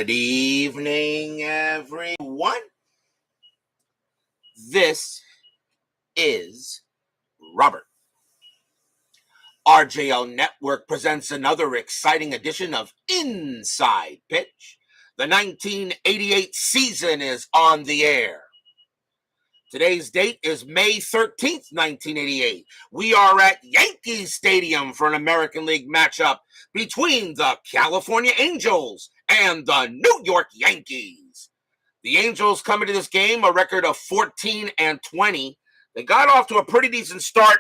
Good evening, everyone. This is Robert. RJO Network presents another exciting edition of Inside Pitch. The 1988 season is on the air. Today's date is May 13th, 1988. We are at Yankee Stadium for an American League matchup between the California Angels and the New York Yankees. The Angels come into this game a record of 14-20. They got off to a pretty decent start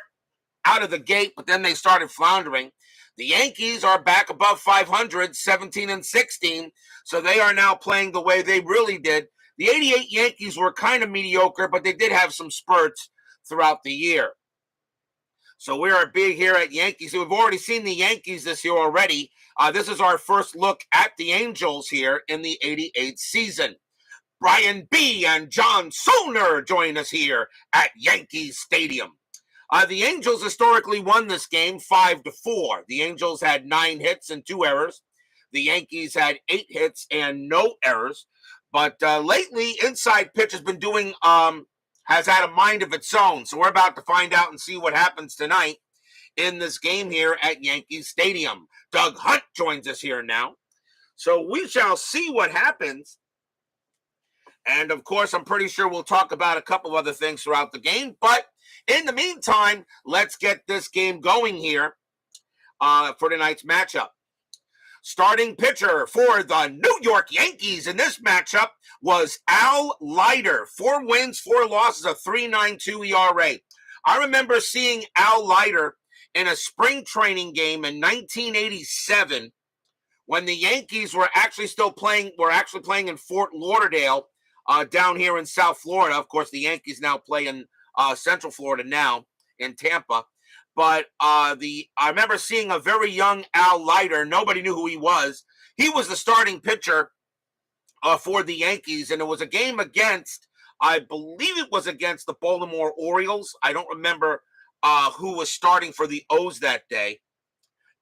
out of the gate, but then they started floundering. The Yankees are back above 500, 17-16, so they are now playing the way they really did. The 88 Yankees were kind of mediocre, but they did have some spurts throughout the year. So we are big here at Yankees. We've already seen the Yankees this year already. This is our first look at the Angels here in the 88 season. Brian B. and John Soner join us here at Yankee Stadium. The Angels historically won this game 5-4. The Angels had 9 hits and 2 errors. The Yankees had 8 hits and no errors. But lately, Inside Pitch has been doing, has had a mind of its own. So we're about to find out and see what happens tonight in this game here at Yankee Stadium. Doug Hunt joins us here now. So we shall see what happens. And of course, I'm pretty sure we'll talk about a couple other things throughout the game. But in the meantime, let's get this game going here for tonight's matchup. Starting pitcher for the New York Yankees in this matchup was Al Leiter. 4 wins, 4 losses, a 3.92 ERA. I remember seeing Al Leiter in a spring training game in 1987 when the Yankees were actually playing in Fort Lauderdale down here in South Florida. Of course, the Yankees now play in Central Florida now in Tampa. But I remember seeing a very young Al Leiter. Nobody knew who he was. He was the starting pitcher for the Yankees, and it was a game against, I believe it was against the Baltimore Orioles. I don't remember who was starting for the O's that day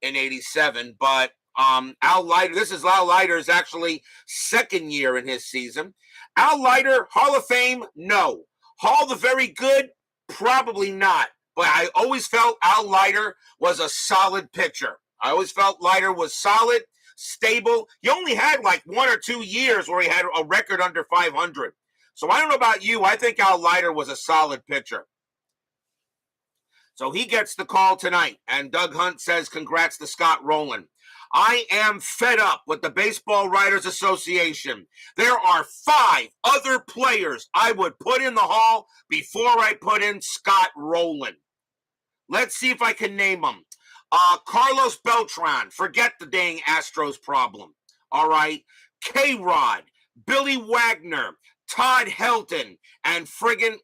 in 87. But Al Leiter, this is Al Leiter's actually second year in his season. Al Leiter, Hall of Fame? No. Hall the Very Good? Probably not. But I always felt Al Leiter was a solid pitcher. I always felt Leiter was solid, stable. He only had like 1 or 2 years where he had a record under 500. So I don't know about you. I think Al Leiter was a solid pitcher. So he gets the call tonight. And Doug Hunt says, congrats to Scott Rowland. I am fed up with the Baseball Writers Association. There are 5 other players I would put in the Hall before I put in Scott Rowland. Let's see if I can name them. Carlos Beltran, forget the dang Astros problem. All right. K-Rod, Billy Wagner, Todd Helton, and friggin'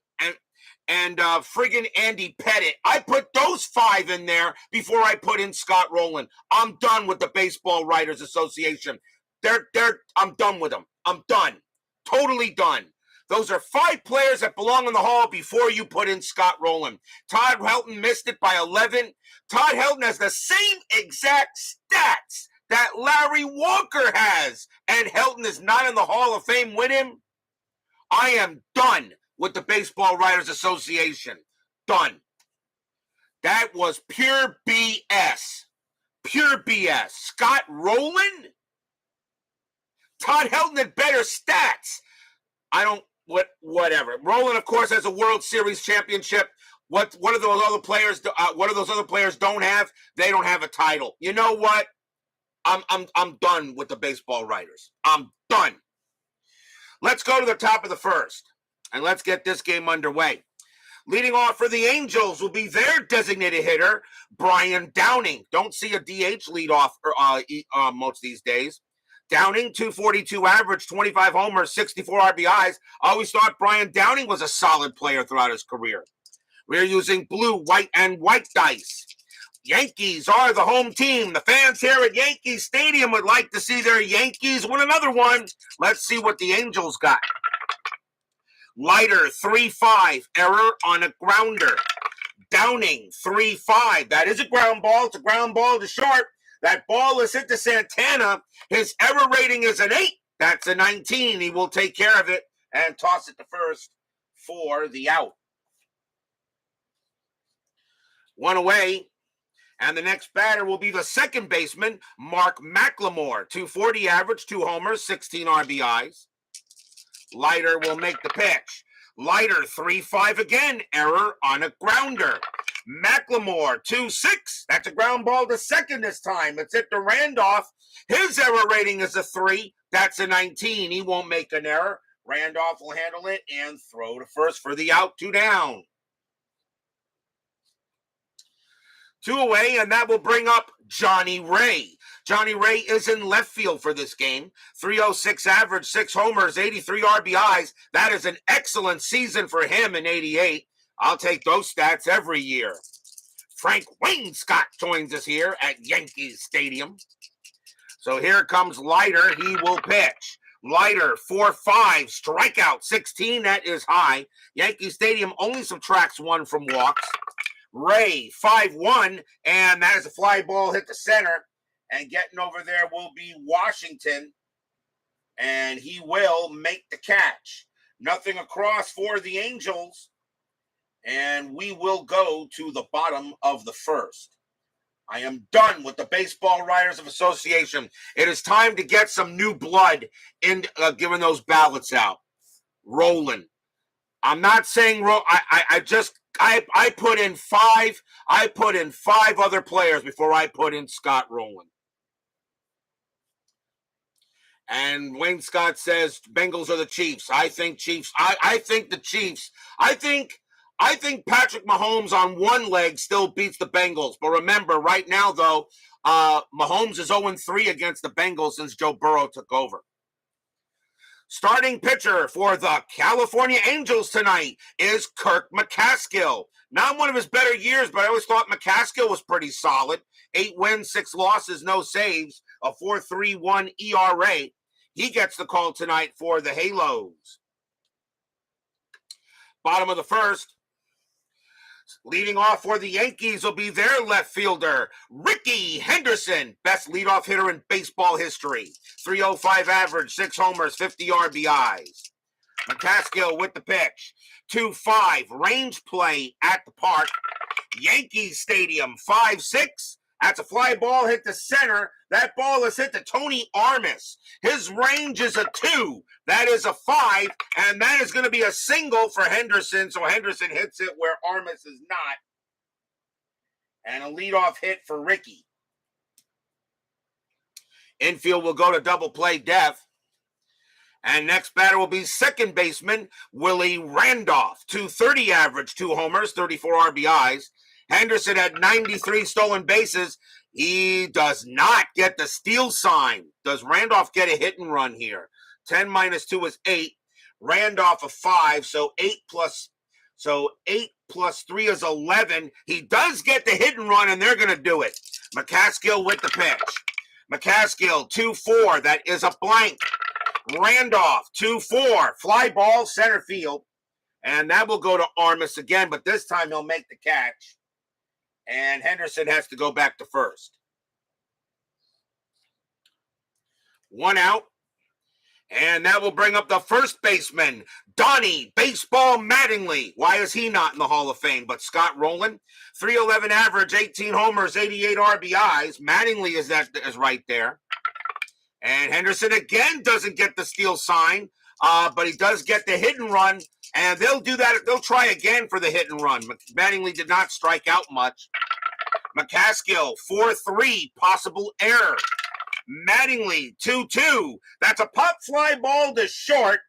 Andy Pettit. I put those 5 in there before I put in Scott Rowland. I'm done with the Baseball Writers Association. I'm done with them. I'm done. Totally done. Those are 5 players that belong in the Hall before you put in Scott Rowland. Todd Helton missed it by 11. Todd Helton has the same exact stats that Larry Walker has, and Helton is not in the Hall of Fame with him. I am done with the Baseball Writers Association. Done. That was pure BS. Pure BS. Scott Rowland? Todd Helton had better stats. Whatever. Rowland, of course, has a World Series championship. What do those other players? What do those other players don't have? They don't have a title. You know what? I'm done with the baseball writers. I'm done. Let's go to the top of the first, and let's get this game underway. Leading off for the Angels will be their designated hitter, Brian Downing. Don't see a DH lead off most these days. Downing, 242 average, 25 homers, 64 RBIs. I always thought Brian Downing was a solid player throughout his career. We're using blue, white, and white dice. Yankees are the home team. The fans here at Yankee Stadium would like to see their Yankees win another one. Let's see what the Angels got. Leiter, 3-5, error on a grounder. Downing, 3-5. That is a ground ball. It's a ground ball to short. That ball is hit to Santana. His error rating is an 8. That's a 19. He will take care of it and toss it to first for the out. One away. And the next batter will be the second baseman, Mark McLemore. 240 average, 2 homers, 16 RBIs. Leiter will make the pitch. Leiter, 3-5 again. Error on a grounder. McLemore, 2-6. That's a ground ball to second this time. It's hit to Randolph. His error rating is a 3. That's a 19. He won't make an error. Randolph will handle it and throw to first for the out, 2 down. 2 away, and that will bring up Johnny Ray. Johnny Ray is in left field for this game. 306 average, 6 homers, 83 RBIs. That is an excellent season for him in 88. I'll take those stats every year. Frank Wainscott joins us here at Yankee Stadium. So here comes Leiter. He will pitch. Leiter, 4-5, strikeout 16. That is high. Yankee Stadium only subtracts 1 from walks. Ray, 5-1, and that is a fly ball hit the center. And getting over there will be Washington, and he will make the catch. Nothing across for the Angels, and we will go to the bottom of the first. I am done with the Baseball Writers of Association. It is time to get some new blood in giving those ballots out. Rolling. I'm not saying I put in 5. I put in 5 other players before I put in Scott Rowland. And Wayne Scott says Bengals are the Chiefs. I think Chiefs. I think the Chiefs. I think Patrick Mahomes on one leg still beats the Bengals. But remember, right now though, Mahomes is 0-3 against the Bengals since Joe Burrow took over. Starting pitcher for the California Angels tonight is Kirk McCaskill. Not one of his better years, but I always thought McCaskill was pretty solid. 8 wins, 6 losses, no saves, a 4.31 ERA. He gets the call tonight for the Halos. Bottom of the first. Leading off for the Yankees will be their left fielder, Ricky Henderson, best leadoff hitter in baseball history. 305 average, 6 homers, 50 RBIs. McCaskill with the pitch. 2-5, range play at the park. Yankees Stadium, 5-6. That's a fly ball hit to center. That ball is hit to Tony Armas. His range is a 2. That is a 5, and that is going to be a single for Henderson. So Henderson hits it where Armas is not. And a leadoff hit for Ricky. Infield will go to double play Dev. And next batter will be second baseman Willie Randolph. 230 average, 2 homers, 34 RBIs. Henderson had 93 stolen bases. He does not get the steal sign. Does Randolph get a hit and run here? 10 minus 2 is 8. Randolph a 5, so 8 plus 3 is 11. He does get the hit and run, and they're going to do it. McCaskill with the pitch. McCaskill, 2-4. That is a blank. Randolph, 2-4. Fly ball, center field. And that will go to Armas again, but this time he'll make the catch. And Henderson has to go back to first. 1 out. And that will bring up the first baseman, Donnie Baseball Mattingly. Why is he not in the Hall of Fame? But Scott Rowland, 311 average, 18 homers, 88 RBIs. Mattingly is right there. And Henderson again doesn't get the steal sign, but he does get the hit and run. And they'll do that. They'll try again for the hit and run. Mattingly did not strike out much. McCaskill, 4-3, possible error. Mattingly, 2-2. That's a pop fly ball to short,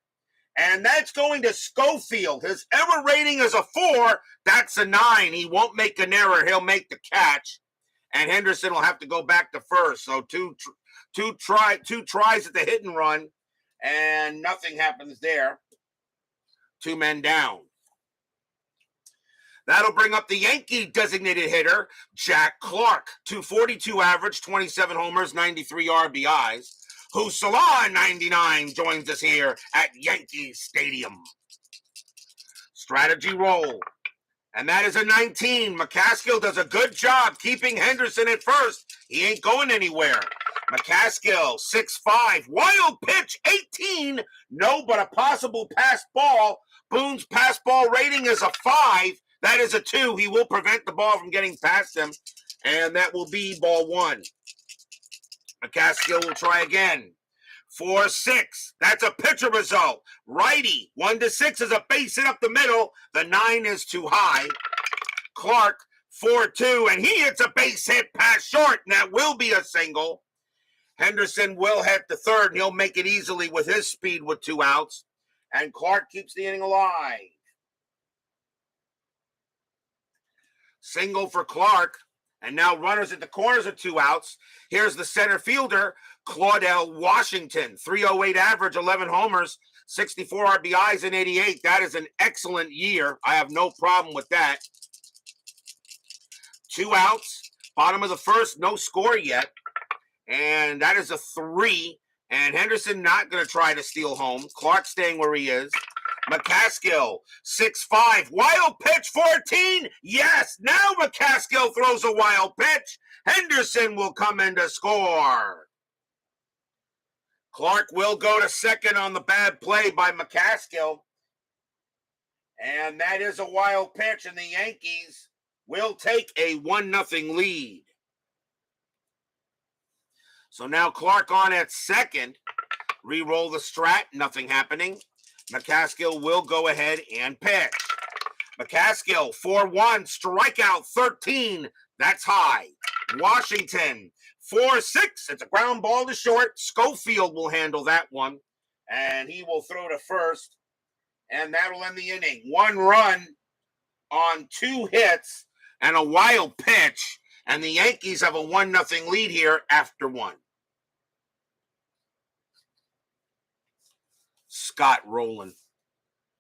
and that's going to Schofield. His error rating is a 4. That's a 9. He won't make an error. He'll make the catch, and Henderson will have to go back to first. So two tries at the hit and run, and nothing happens there. 2 men down. That'll bring up the Yankee designated hitter, Jack Clark. 242 average, 27 homers, 93 RBIs. Husala 99 joins us here at Yankee Stadium. Strategy roll. And that is a 19. McCaskill does a good job keeping Henderson at first. He ain't going anywhere. McCaskill, 6'5", wild pitch, 18. No, but a possible pass ball. Boone's pass ball rating is a 5. That is a 2. He will prevent the ball from getting past him, and that will be ball 1. McCaskill will try again. 4-6. That's a pitcher result. Righty, 1-6 is a base hit up the middle. The 9 is too high. Clark, 4-2, and he hits a base hit past short, and that will be a single. Henderson will hit the third, and he'll make it easily with his speed with 2 outs. And Clark keeps the inning alive. Single for Clark. And now runners at the corners of 2 outs. Here's the center fielder, Claudell Washington. 308 average, 11 homers, 64 RBIs in 88. That is an excellent year. I have no problem with that. 2 outs. Bottom of the first, no score yet. And that is a 3. And Henderson not going to try to steal home. Clark staying where he is. McCaskill, 6'5", wild pitch, 14. Yes, now McCaskill throws a wild pitch. Henderson will come in to score. Clark will go to second on the bad play by McCaskill. And that is a wild pitch, and the Yankees will take a 1-0 lead. So now Clark on at second. Re-roll the strat, nothing happening. McCaskill will go ahead and pitch. McCaskill, 4-1, strikeout 13. That's high. Washington, 4-6. It's a ground ball to short. Schofield will handle that one. And he will throw to first. And that'll end the inning. 1 run on 2 hits and a wild pitch. And the Yankees have a 1-0 lead here after 1. Scott Rowland.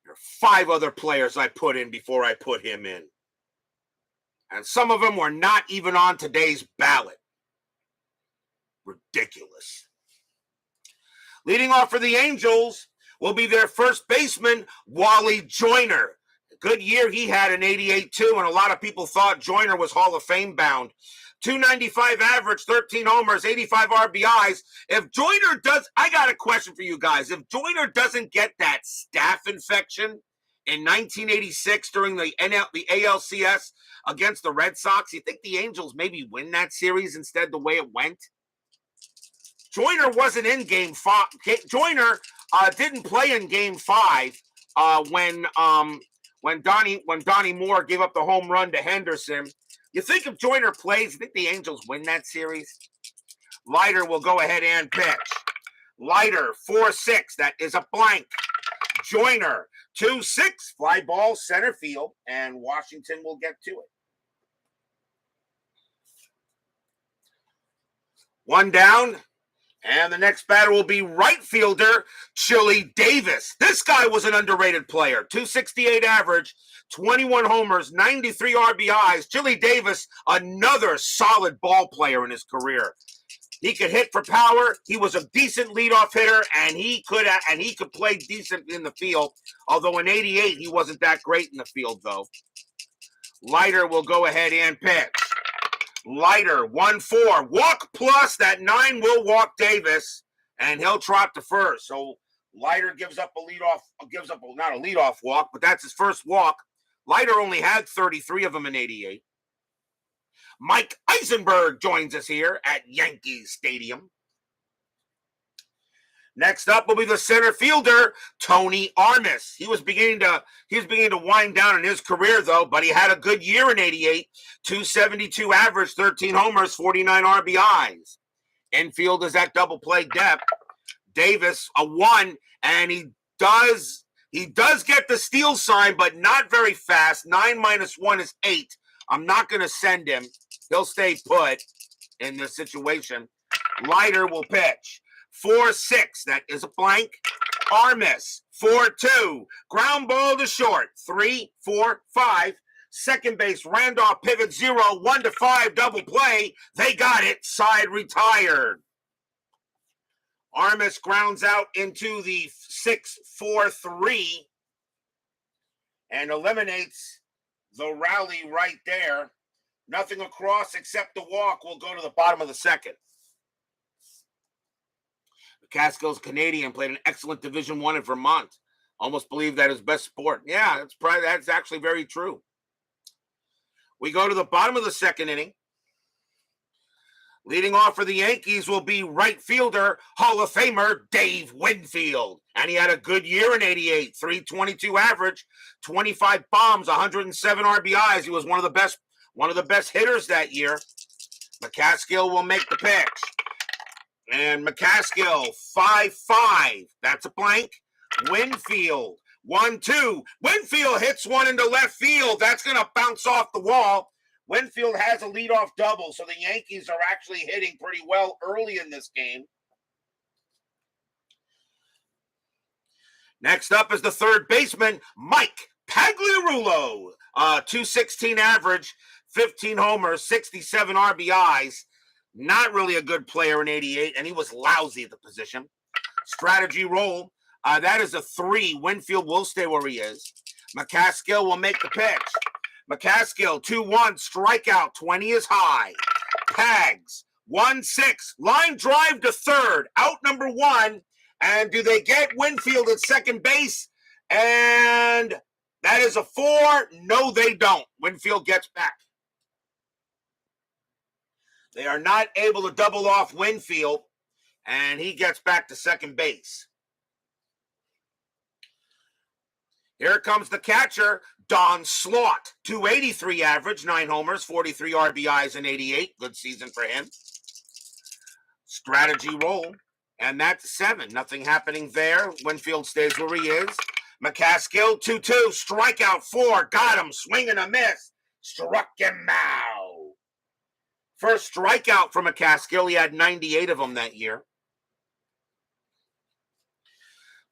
There are 5 other players I put in before I put him in. And some of them were not even on today's ballot. Ridiculous. Leading off for the Angels will be their first baseman, Wally Joyner. Good year he had in 88 too, and a lot of people thought Joyner was Hall of Fame bound. 295 average, 13 homers, 85 RBIs. If Joyner does, I got a question for you guys. If Joyner doesn't get that staph infection in 1986 during the ALCS against the Red Sox, you think the Angels maybe win that series instead the way it went? Joyner wasn't in Game 5. Joyner didn't play in Game 5 when Donnie Moore gave up the home run to Henderson. You think if Joyner plays, you think the Angels win that series? Leiter will go ahead and pitch. Leiter, 4-6. That is a blank. Joyner, 2-6. Fly ball, center field, and Washington will get to it. 1 down. And the next batter will be right fielder, Chili Davis. This guy was an underrated player. 268 average, 21 homers, 93 RBIs. Chili Davis, another solid ball player in his career. He could hit for power. He was a decent leadoff hitter, and he could play decent in the field. Although in 88, he wasn't that great in the field, though. Leiter will go ahead and pitch. Leiter, 1-4. Walk plus. That 9 will walk Davis, and he'll trot to first. So Leiter gives up not a leadoff walk, but that's his first walk. Leiter only had 33 of them in 88. Mike Eisenberg joins us here at Yankee Stadium. Next up will be the center fielder, Tony Armas. He was beginning to wind down in his career, though, but he had a good year in 88. 272 average, 13 homers, 49 RBIs. Infield is at double play depth. Davis, a 1, and he does get the steal sign, but not very fast. 9 minus 1 is 8. I'm not going to send him. He'll stay put in this situation. Leiter will pitch. 4-6. That is a blank. Armas, 4-2. Ground ball to short. 3-4-5. Second base, Randolph pivot 0. 1-5 double play. They got it. Side retired. Armas grounds out into the 6-4-3 and eliminates the rally right there. Nothing across except the walk will go to the bottom of the second. McCaskill's Canadian, played an excellent Division I in Vermont. Almost believe that his best sport. Yeah, that's actually very true. We go to the bottom of the second inning. Leading off for the Yankees will be right fielder, Hall of Famer Dave Winfield. And he had a good year in 88, 322 average, 25 bombs, 107 RBIs. He was one of the best hitters that year. McCaskill will make the pitch. And McCaskill, 5-5. That's a blank. Winfield, 1-2. Winfield hits one into left field. That's going to bounce off the wall. Winfield has a leadoff double, so the Yankees are actually hitting pretty well early in this game. Next up is the third baseman, Mike Pagliarulo. 216 average, 15 homers, 67 RBIs. Not really a good player in 88, and he was lousy at the position. Strategy roll. That is a 3. Winfield will stay where he is. McCaskill will make the pitch. McCaskill, 2-1, strikeout, 20 is high. Pags, 1-6, line drive to third, out number 1. And do they get Winfield at second base? And that is a 4. No, they don't. Winfield gets back. They are not able to double off Winfield, and he gets back to second base. Here comes the catcher, Don Slaught. 283 average, 9 homers, 43 RBIs in 88. Good season for him. Strategy roll. And that's 7. Nothing happening there. Winfield stays where he is. McCaskill, 2-2. Strikeout 4. Got him. Swing and a miss. Struck him out. First strikeout for McCaskill. He had 98 of them that year.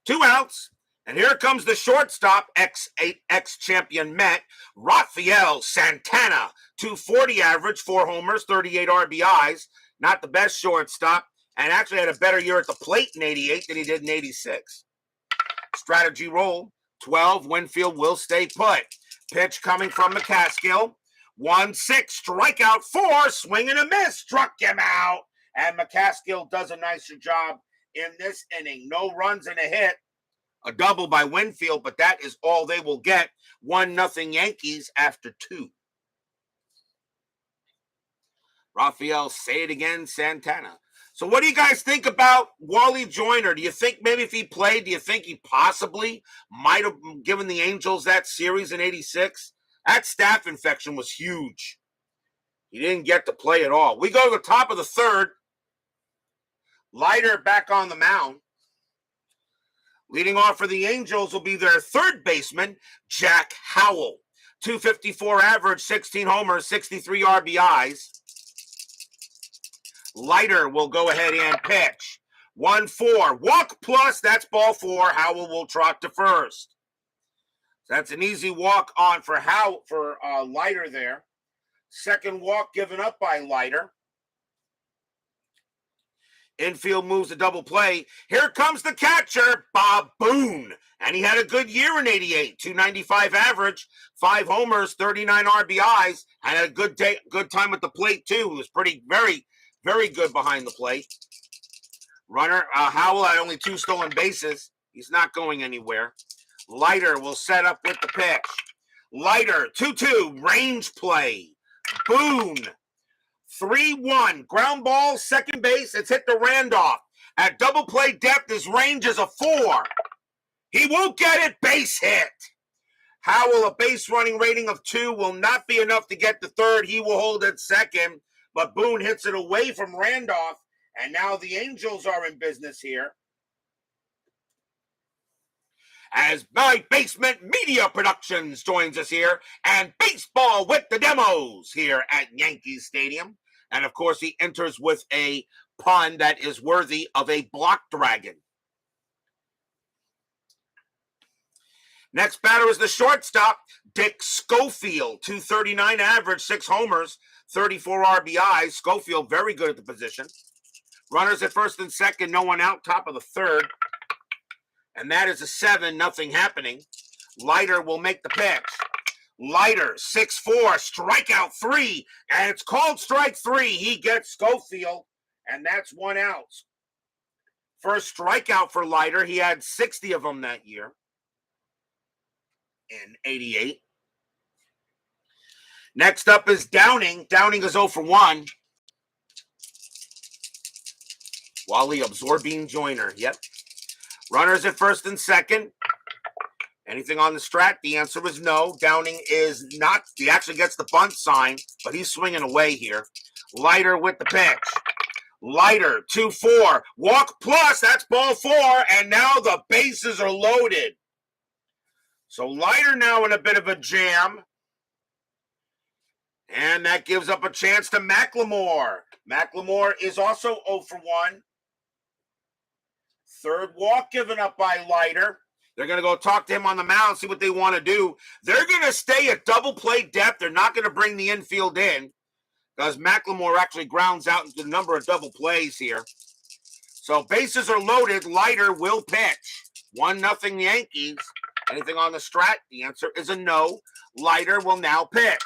2 outs. And here comes the shortstop, ex-champion Met, Rafael Santana. 240 average, 4 homers, 38 RBIs. Not the best shortstop. And actually had a better year at the plate in 88 than he did in 86. Strategy roll. 12. Winfield will stay put. Pitch coming from McCaskill. 1-6. Strikeout 4. Swing and a miss. Struck him out. And McCaskill does a nicer job in this inning. No runs and a hit. A double by Winfield, but that is all they will get. 1-0 Yankees after 2. Rafael, say it again, Santana. So what do you guys think about Wally Joyner? Do you think maybe if he played, do you think he possibly might have given the Angels that series in 86? That staph infection was huge. He didn't get to play at all. We go to the top of the third. Leiter back on the mound. Leading off for the Angels will be their third baseman, Jack Howell. 254 average, 16 homers, 63 RBIs. Leiter will go ahead and pitch. 1-4. Walk plus, that's ball 4. Howell will trot to first. So that's an easy walk on for Leiter there. Second walk given up by Leiter. Infield moves a double play. Here comes the catcher, Bob Boone. And he had a good year in 88. 295 average, 5 homers, 39 RBIs. Had a good time at the plate, too. He was very good behind the plate. Runner, Howell had only 2 stolen bases. He's not going anywhere. Leiter will set up with the pitch. Leiter, 2-2, range play. Boone. 3-1, ground ball, second base. It's hit to Randolph. At double play depth, his range is a 4. He won't get it, base hit. Howell, a base running rating of 2 will not be enough to get to third. He will hold at second, but Boone hits it away from Randolph, and now the Angels are in business here. As My Basement Media Productions joins us here, and Baseball with the Demos here at Yankee Stadium. And, of course, he enters with a pun that is worthy of a block dragon. Next batter is the shortstop, Dick Schofield. 239 average, 6 homers, 34 RBIs. Schofield very good at the position. Runners at first and second, no one out, top of the third. And that is a 7, nothing happening. Leiter will make the pitch. Leiter, 6-4, strikeout 3, and it's called strike 3. He gets Schofield, and that's 1 out. First strikeout for Leiter. He had 60 of them that year in 88. Next up is Downing. Downing is 0 for 1. Wally Absorbine Joyner. Yep. Runners at first and second. Anything on the strat? The answer is no. Downing is not. He actually gets the bunt sign, but he's swinging away here. Leiter with the pitch. Leiter, 2-4. Walk plus. That's ball 4. And now the bases are loaded. So Leiter now in a bit of a jam. And that gives up a chance to McLemore. McLemore is also 0 for 1. Third walk given up by Leiter. They're going to go talk to him on the mound, see what they want to do. They're going to stay at double play depth. They're not going to bring the infield in because McLemore actually grounds out into a number of double plays here. So bases are loaded. Leiter will pitch. 1-0 Yankees. Anything on the strat? The answer is a no. Leiter will now pitch.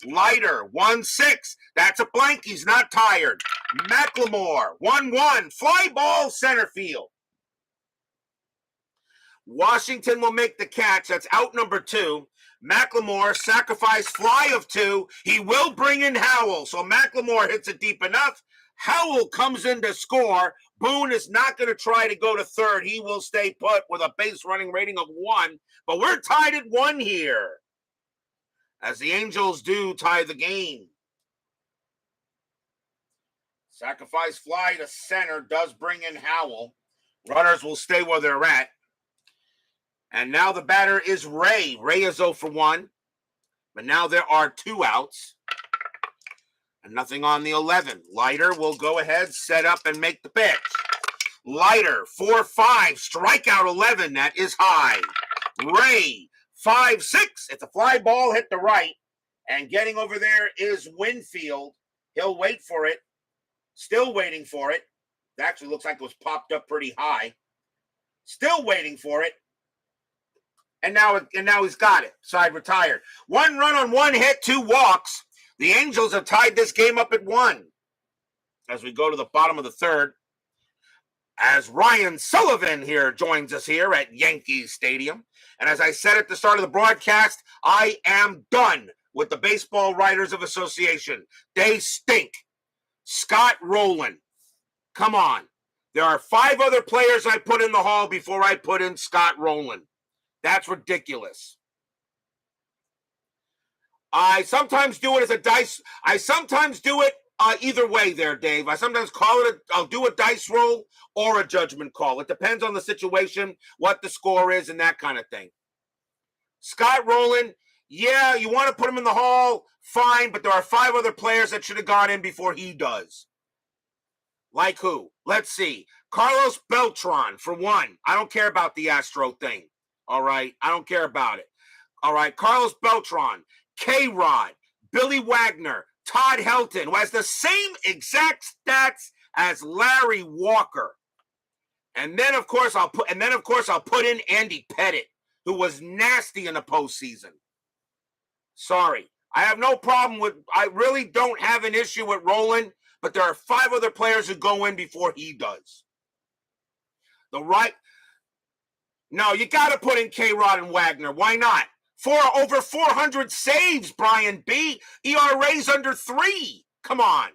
Leiter, 1-6. That's a blank. He's not tired. McLemore, 1-1. Fly ball center field. Washington will make the catch. That's out number 2. McLemore, sacrifice fly of 2. He will bring in Howell. So McLemore hits it deep enough. Howell comes in to score. Boone is not going to try to go to third. He will stay put with a base running rating of 1. But we're tied at 1 here, as the Angels do tie the game. Sacrifice fly to center does bring in Howell. Runners will stay where they're at. And now the batter is Ray. Ray is 0 for 1. But now there are 2 outs. And nothing on the 11. Leiter will go ahead, set up, and make the pitch. Leiter, 4-5. Strikeout 11. That is high. Ray, 5-6. It's a fly ball, hit the right. And getting over there is Winfield. He'll wait for it. Still waiting for it. It actually looks like it was popped up pretty high. Still waiting for it. And now he's got it. Side retired. 1 run on 1 hit, 2 walks. The Angels have tied this game up at 1. As we go to the bottom of the third, as Ryan Sullivan here joins us here at Yankee Stadium. And as I said at the start of the broadcast, I am done with the Baseball Writers of Association. They stink. Scott Rowland. Come on. There are 5 other players I put in the hall before I put in Scott Rowland. That's ridiculous. I sometimes do it as a dice. I sometimes do it either way there, Dave. I sometimes I'll do a dice roll or a judgment call. It depends on the situation, what the score is, and that kind of thing. Scott Rowland, yeah, you want to put him in the hall, fine, but there are 5 other players that should have gone in before he does. Like who? Let's see. Carlos Beltran, for 1. I don't care about the Astro thing. All right? I don't care about it. All right? Carlos Beltran, K-Rod, Billy Wagner, Todd Helton, who has the same exact stats as Larry Walker. And then, of course, I'll put in Andy Pettit, who was nasty in the postseason. Sorry. I have no problem with, I really don't have an issue with Rowland, but there are 5 other players who go in before he does. No, you got to put in K-Rod and Wagner. Why not? Over 400 saves, Brian B. ERA's under 3. Come on.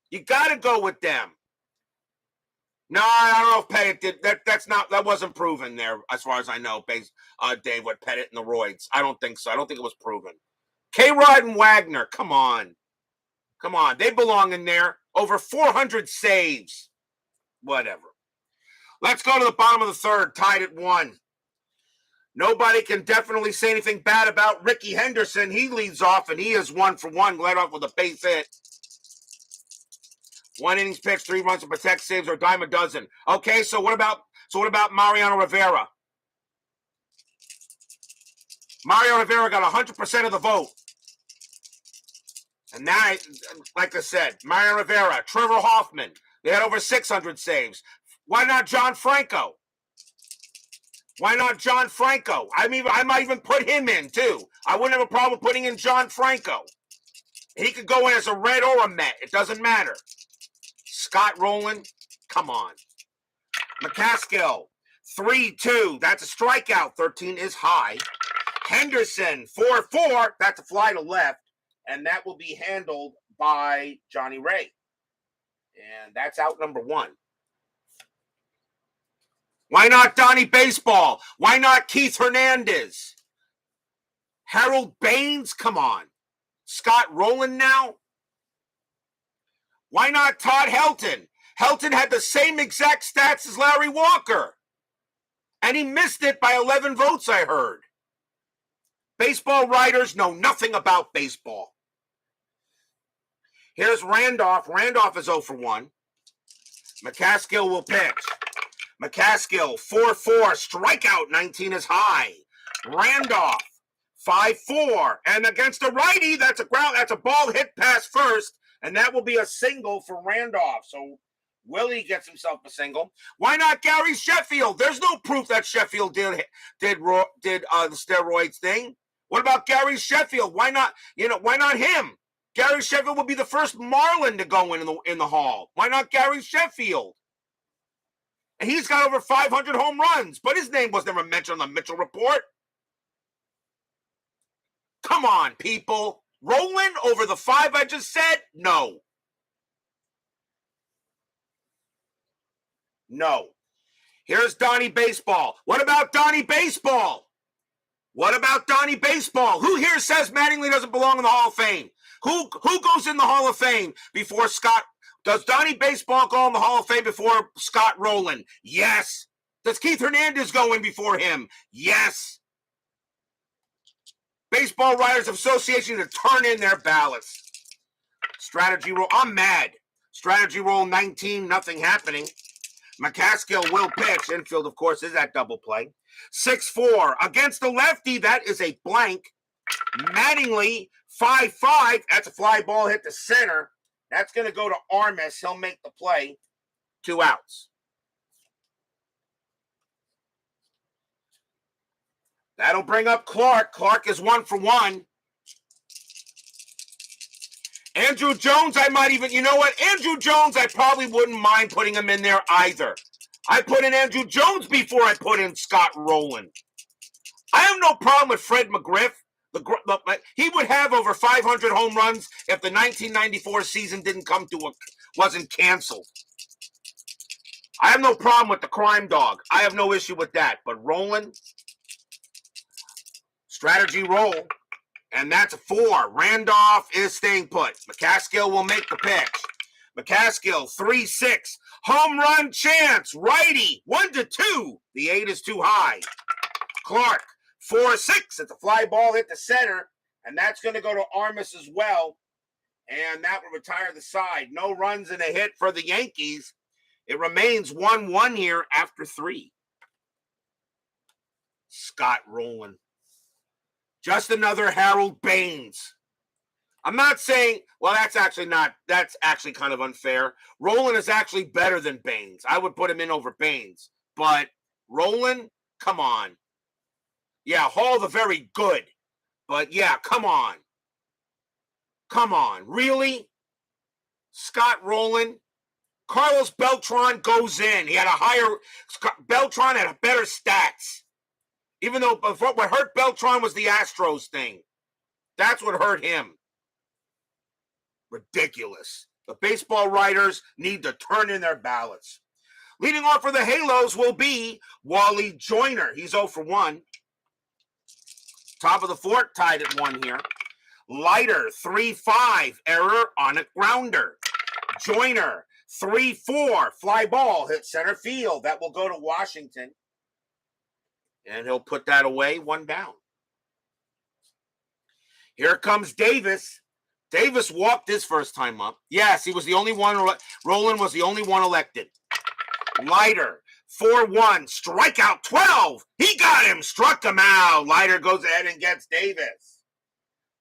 You got to go with them. No, I don't know if Pettit did. That wasn't proven there, as far as I know, Dave, with Pettit and the Roids. I don't think so. I don't think it was proven. K-Rod and Wagner, come on. Come on. They belong in there. Over 400 saves. Whatever. Let's go to the bottom of the third, tied at 1. Nobody can definitely say anything bad about Ricky Henderson. He leads off, and he is 1 for 1, led off with a base hit. 1 innings pitched, 3 runs to protect, saves, or dime a dozen. Okay, so what about Mariano Rivera? Mariano Rivera got 100% of the vote. And now, like I said, Mariano Rivera, Trevor Hoffman, they had over 600 saves. Why not John Franco? Why not John Franco? I mean, I might even put him in, too. I wouldn't have a problem putting in John Franco. He could go in as a Red or a Met. It doesn't matter. Scott Rowland, come on. McCaskill, 3-2. That's a strikeout. 13 is high. Henderson, 4-4. That's a fly to left. And that will be handled by Johnny Ray. And that's out number 1. Why not Donnie Baseball? Why not Keith Hernandez? Harold Baines? Come on. Scott Rowland now? Why not Todd Helton? Helton had the same exact stats as Larry Walker. And he missed it by 11 votes, I heard. Baseball writers know nothing about baseball. Here's Randolph. Randolph is 0 for 1. McCaskill will pitch. McCaskill, 4-4. Strikeout, 19 is high. Randolph, 5-4. And against a righty, that's a ball hit past first. And that will be a single for Randolph. So Willie gets himself a single. Why not Gary Sheffield? There's no proof that Sheffield did the steroids thing. What about Gary Sheffield? Why not? Why not him? Gary Sheffield would be the first Marlin to go in the Hall. Why not Gary Sheffield? And he's got over 500 home runs, but his name was never mentioned on the Mitchell Report. Come on, people. Rowland over the 5 I just said? No. No. Here's Donnie Baseball. What about Donnie Baseball? What about Donnie Baseball? Who here says Mattingly doesn't belong in the Hall of Fame? Who goes in the Hall of Fame before Scott? Does Donnie Baseball go in the Hall of Fame before Scott Rowland? Yes. Does Keith Hernandez go in before him? Yes. Baseball Writers Association to turn in their ballots. Strategy roll. I'm mad. Strategy roll 19, nothing happening. McCaskill will pitch. Infield, of course, is at double play. 6-4. Against the lefty, that is a blank. Mattingly, 5-5. That's a fly ball hit to center. That's going to go to Armas. He'll make the play. 2 outs. That'll bring up Clark. Clark is 1 for 1. Andrew Jones, I might even, you know what? Andrew Jones, I probably wouldn't mind putting him in there either. I put in Andrew Jones before I put in Scott Rowland. I have no problem with Fred McGriff. He would have over 500 home runs if the 1994 season wasn't canceled. I have no problem with the crime dog. I have no issue with that. But Rowland, strategy roll, and that's a 4. Randolph is staying put. McCaskill will make the pitch. McCaskill, 3-6. Home run chance. Righty, 1-2. The 8 is too high. Clark, 4-6. It's a fly ball hit the center, and that's going to go to Armas as well. And that will retire the side. No runs and a hit for the Yankees. It remains 1-1 here after 3. Scott Rowland. Just another Harold Baines. I'm not saying, well, that's actually kind of unfair. Rowland is actually better than Baines. I would put him in over Baines. But Rowland, come on. Yeah, Hall the very good. But yeah, come on. Come on. Really? Scott Rowland? Carlos Beltran goes in. Beltran had better stats. Even though what hurt Beltran was the Astros thing. That's what hurt him. Ridiculous. The baseball writers need to turn in their ballots. Leading off for the Halos will be Wally Joyner. He's 0 for 1. Top of the fourth, tied at 1 here. Leiter, 3-5. Error on a grounder. Joyner, 3-4. Fly ball hit center field. That will go to Washington. And he'll put that away, 1 down. Here comes Davis. Davis walked his first time up. Yes, he was the only one. Rowland was the only one elected. Leiter, 4-1. Strikeout 12. He got him. Struck him out. Leiter goes ahead and gets Davis.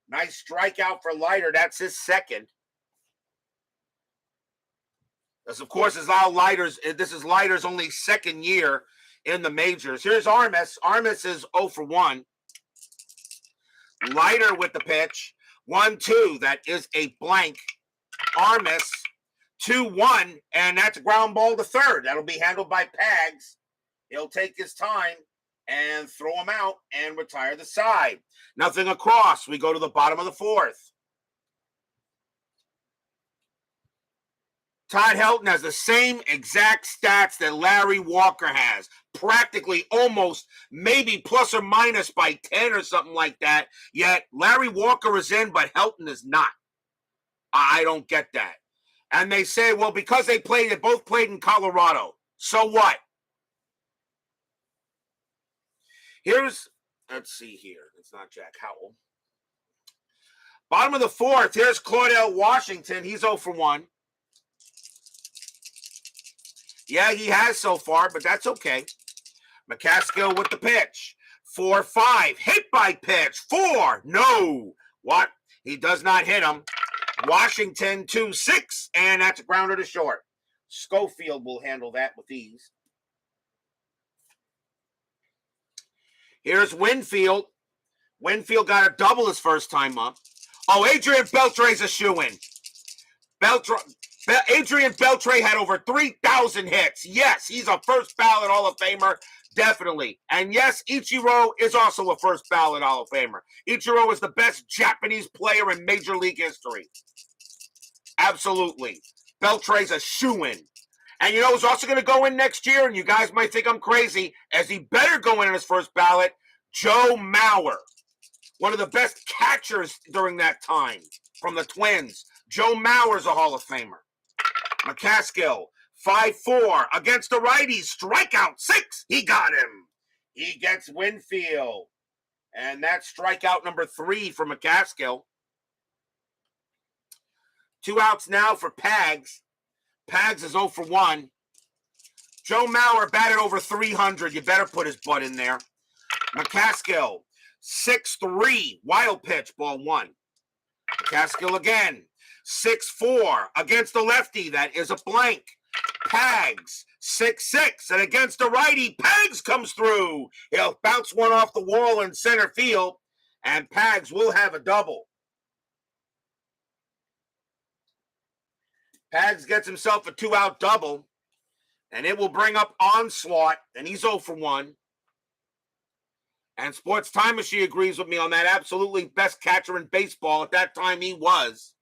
Nice strikeout for Leiter. That's his second. This, of course, is Leiter's only second year in the majors. Here's Armas. Armas is 0 for 1. Leiter with the pitch. 1-2. That is a blank. Armas, 2-1, and that's a ground ball to third. That'll be handled by Pags. He'll take his time and throw him out and retire the side. Nothing across. We go to the bottom of the fourth. Todd Helton has the same exact stats that Larry Walker has. Practically almost, maybe plus or minus by 10 or something like that. Yet Larry Walker is in, but Helton is not. I don't get that. And they say, well, because they both played in Colorado. So what? Let's see here. It's not Jack Howell. Bottom of the fourth, here's Claudell Washington. He's 0 for 1. Yeah, he has so far, but that's okay. McCaskill with the pitch. 4-5. Hit by pitch. 4. No. What? He does not hit him. Washington 2-6, and that's a grounder to short. Schofield will handle that with ease. Here's Winfield. Winfield got a double his first time up. Oh, Adrian Beltre's a shoo-in. Adrian Beltre had over 3,000 hits. Yes, he's a first ballot Hall of Famer, definitely. And yes, Ichiro is also a first ballot Hall of Famer. Ichiro is the best Japanese player in Major League history. Absolutely. Beltre's a shoo-in. And you know who's also going to go in next year, and you guys might think I'm crazy, as he better go in his first ballot, Joe Mauer. One of the best catchers during that time from the Twins. Joe Mauer's a Hall of Famer. McCaskill, 5-4 against the righty. Strikeout 6. He got him. He gets Winfield. And that's strikeout number 3 for McCaskill. 2 outs now for Pags. Pags is 0 for 1. Joe Mauer batted over 300. You better put his butt in there. McCaskill, 6-3. Wild pitch, ball 1. McCaskill again. 6-4 against the lefty. That is a blank. Pags, 6-6. And against the righty, Pags comes through. He'll bounce one off the wall in center field. And Pags will have a double. Pags gets himself a 2-out double. And it will bring up Onslaught. And he's 0 for 1. And Sports Time Machine agrees with me on that. Absolutely best catcher in baseball. At that time, he was.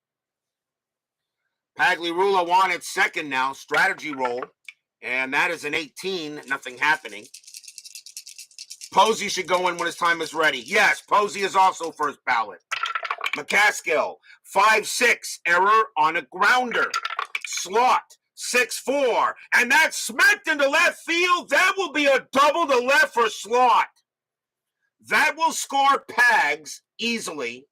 Pagliarulo on at second now. Strategy roll. And that is an 18. Nothing happening. Posey should go in when his time is ready. Yes, Posey is also first ballot. McCaskill, 5-6. Error on a grounder. Slot, 6-4. And that's smacked into left field. That will be a double to left for Slot. That will score Pags easily.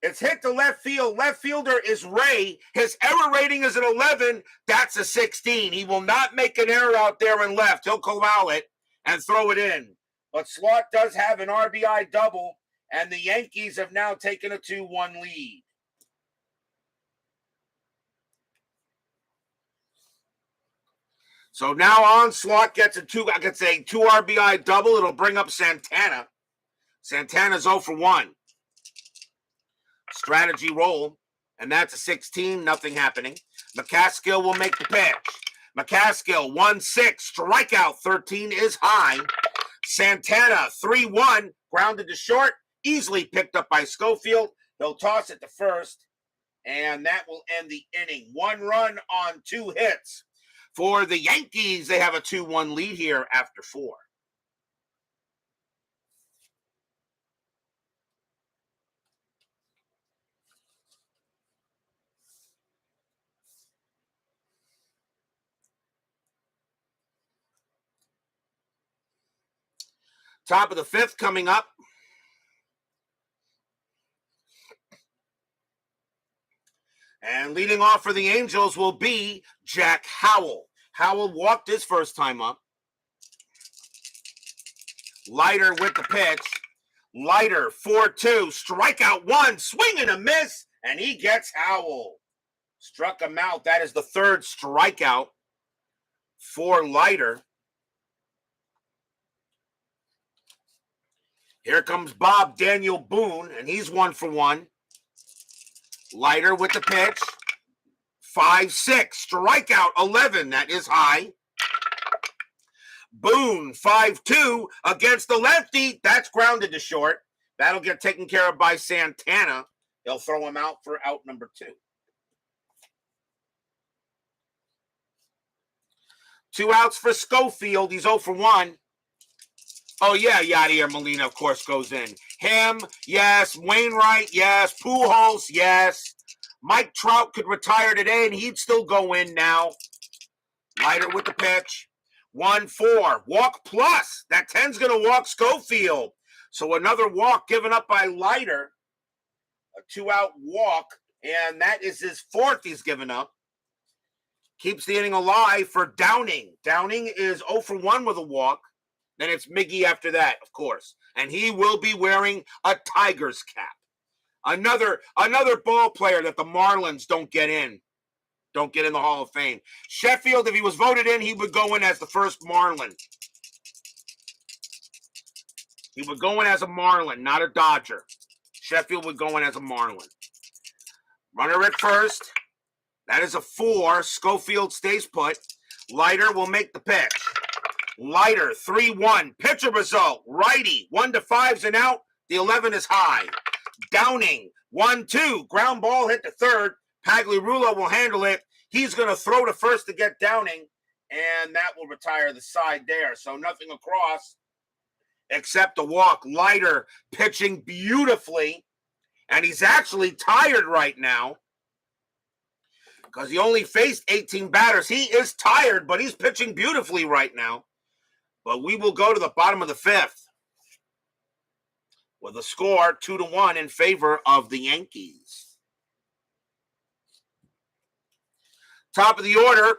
It's hit to left field. Left fielder is Ray. His error rating is an 11. That's a 16. He will not make an error out there in left. He'll corral it and throw it in. But Slot does have an RBI double, and the Yankees have now taken a 2-1 lead. So now Onslaught gets a 2 RBI double. It'll bring up Santana. Santana's 0 for 1. Strategy roll. And that's a 16. Nothing happening. McCaskill will make the pitch. McCaskill, 1-6. Strikeout 13 is high. Santana, 3-1. Grounded to short. Easily picked up by Schofield. He'll toss it to first. And that will end the inning. 1 run on 2 hits. For the Yankees, they have a 2-1 lead here after 4. Top of the 5th coming up. And leading off for the Angels will be Jack Howell. Howell walked his first time up. Leiter with the pitch. Leiter, 4-2. Strikeout 1. Swing and a miss. And he gets Howell. Struck him out. That is the 3rd strikeout for Leiter. Here comes Bob Daniel Boone, and he's 1 for 1. Leiter with the pitch. 5-6. Strikeout 11. That is high. Boone, 5-2 against the lefty. That's grounded to short. That'll get taken care of by Santana. They'll throw him out for out number 2. 2 outs for Schofield. He's 0 for 1. Oh, yeah, Yadier Molina, of course, goes in. Him, yes. Wainwright, yes. Pujols, yes. Mike Trout could retire today, and he'd still go in now. Leiter with the pitch. 1-4. Walk plus. That 10's going to walk Schofield. So another walk given up by Leiter. A 2-out walk, and that is his 4th he's given up. Keeps the inning alive for Downing. Downing is 0 for 1 with a walk. Then it's Miggy after that, of course. And he will be wearing a Tigers cap. Another ball player that the Marlins don't get in the Hall of Fame. Sheffield, if he was voted in, he would go in as the first Marlin. He would go in as a Marlin, not a Dodger. Sheffield would go in as a Marlin. Runner at first. That is a 4. Schofield stays put. Leiter will make the pitch. Leiter, 3-1. Pitcher result. Righty, 1-5's an out. The 11 is high. Downing, 1-2. Ground ball hit to third. Pagliarulo will handle it. He's going to throw to first to get Downing, and that will retire the side there. So nothing across except a walk. Leiter pitching beautifully, and he's actually tired right now because he only faced 18 batters. He is tired, but he's pitching beautifully right now. But we will go to the bottom of the 5th with a score 2-1 in favor of the Yankees. Top of the order,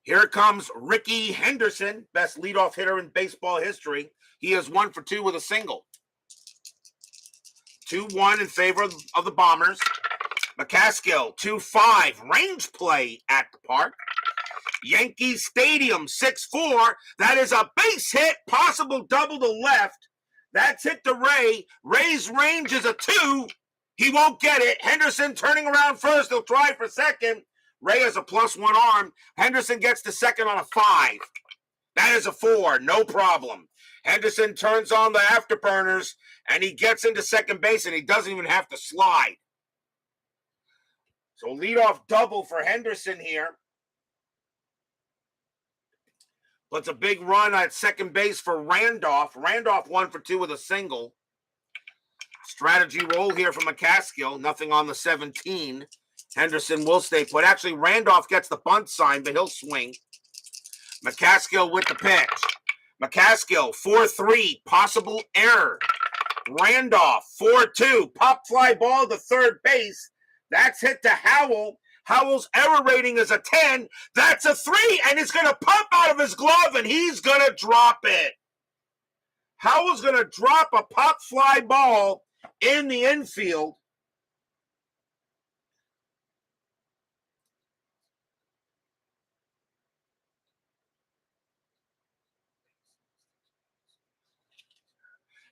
here comes Ricky Henderson, best leadoff hitter in baseball history. He is 1 for 2 with a single. 2-1 in favor of the Bombers. McCaskill, 2-5, range play at the park. Yankee Stadium, 6-4. That is a base hit, possible double to left. That's hit to Ray. Ray's range is a 2. He won't get it. Henderson turning around first. He'll try for second. Ray has a +1 arm. Henderson gets to second on a 5. That is a 4. No problem. Henderson turns on the afterburners, and he gets into second base, and he doesn't even have to slide. So leadoff double for Henderson here. Puts a big run at second base for Randolph. Randolph 1 for 2 with a single. Strategy roll here from McCaskill. Nothing on the 17. Henderson will stay put. Actually, Randolph gets the bunt sign, but he'll swing. McCaskill with the pitch. McCaskill, 4-3, possible error. Randolph, 4-2, pop fly ball to third base. That's hit to Howell. Howell's error rating is a 10. That's a 3, and it's going to pop out of his glove, and he's going to drop it. Howell's going to drop a pop fly ball in the infield.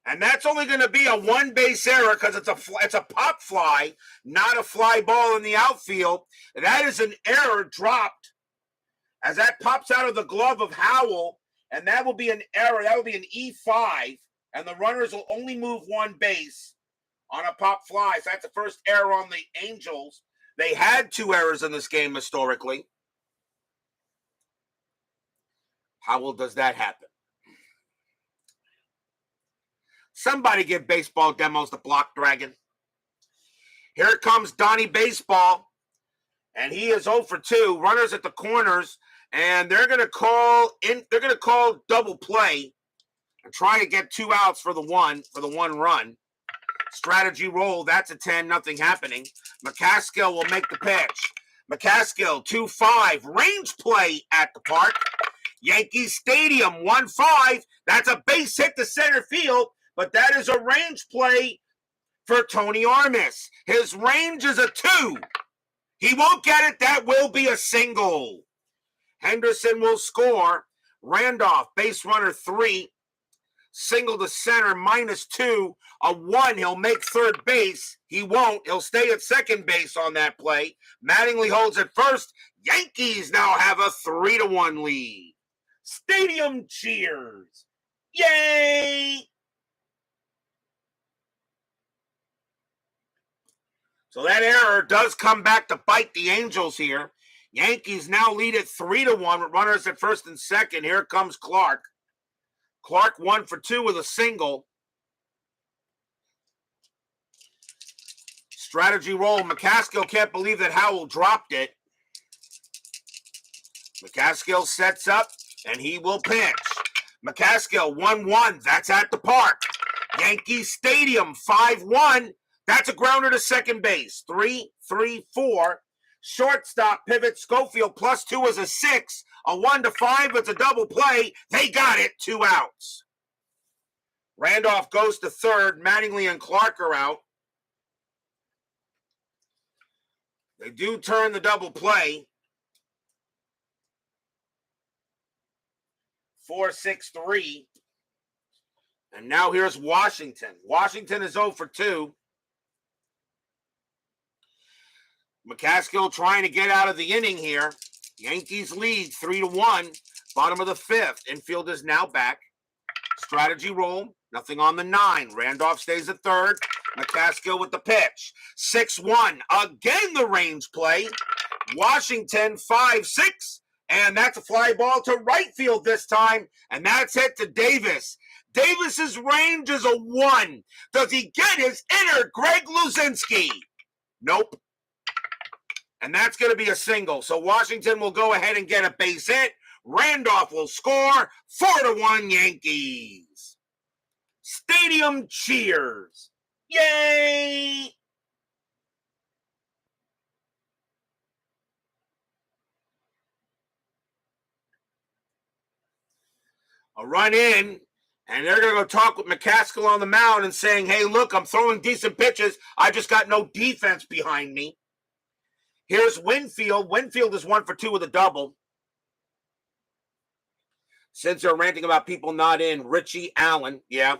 And that's only going to be a 1-base error because it's a pop fly, not a fly ball in the outfield. That is an error dropped as that pops out of the glove of Howell, and that will be an error. That will be an E5, and the runners will only move 1 base on a pop fly. So that's the first error on the Angels. They had 2 errors in this game historically. How well does that happen? Somebody give baseball demos to Block Dragon. Here comes Donnie Baseball, and he is 0 for 2. Runners at the corners, and they're going to call double play and try to get 2 outs for the one run. Strategy roll. That's a 10. Nothing happening. McCaskill will make the pitch. McCaskill 2-5. Range play at the park. Yankee Stadium 1-5. That's a base hit to center field. But that is a range play for Tony Armas. His range is a 2. He won't get it. That will be a single. Henderson will score. Randolph, base runner 3. Single to center, -2. A 1, he'll make third base. He won't. He'll stay at second base on that play. Mattingly holds at first. Yankees now have a 3-1 lead. Stadium cheers. Yay! So that error does come back to bite the Angels here. Yankees now lead at 3-1 with runners at first and second. Here comes Clark. Clark 1 for 2 with a single. Strategy roll. McCaskill can't believe that Howell dropped it. McCaskill sets up, and he will pitch. McCaskill 1-1. That's at the park. Yankee Stadium 5-1. That's a grounder to second base. 3-3-4. Shortstop pivot. Schofield +2 is a 6. A 1-5. It's a double play. They got it. 2 outs. Randolph goes to third. Mattingly and Clark are out. They do turn the double play. 4-6-3. And now here's Washington. Washington is 0 for 2. McCaskill trying to get out of the inning here. Yankees lead 3-1. Bottom of the 5th. Infield is now back. Strategy roll. Nothing on the 9. Randolph stays at third. McCaskill with the pitch. 6-1. Again the range play. Washington 5-6. And that's a fly ball to right field this time. And that's hit to Davis. Davis's range is a 1. Does he get his inner Greg Luzinski? Nope. And that's going to be a single. So Washington will go ahead and get a base hit. Randolph will score. 4-1 Yankees. Stadium cheers. Yay! A run in, and they're going to go talk with McCaskill on the mound and saying, hey, look, I'm throwing decent pitches. I just got no defense behind me. Here's Winfield. Winfield is 1 for 2 with a double. Since they're ranting about people not in, Richie Allen, yeah.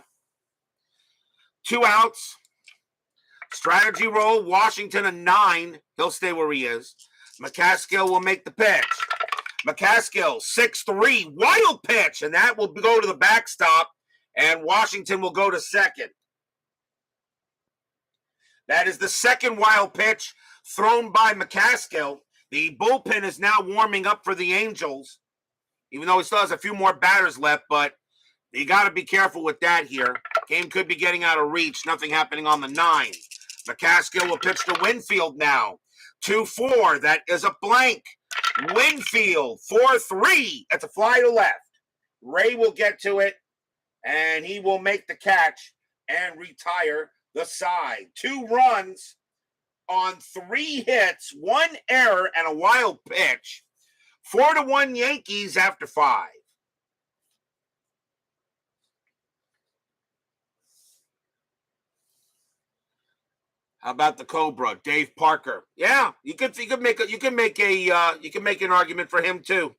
2 outs. Strategy roll, Washington a 9. He'll stay where he is. McCaskill will make the pitch. McCaskill, 6-3, wild pitch, and that will go to the backstop, and Washington will go to second. That is the second wild pitch thrown by McCaskill. The bullpen is now warming up for the Angels, even though he still has a few more batters left, but you got to be careful with that here. Game could be getting out of reach. Nothing happening on the 9. McCaskill will pitch to Winfield now. 2-4. That is a blank. Winfield, 4-3. That's a fly to left. Ray will get to it, and he will make the catch and retire the side. 2 runs on 3 hits, 1 error, and a wild pitch. 4-1 Yankees after 5. How about the Cobra, Dave Parker? Yeah, you can make an argument for him too.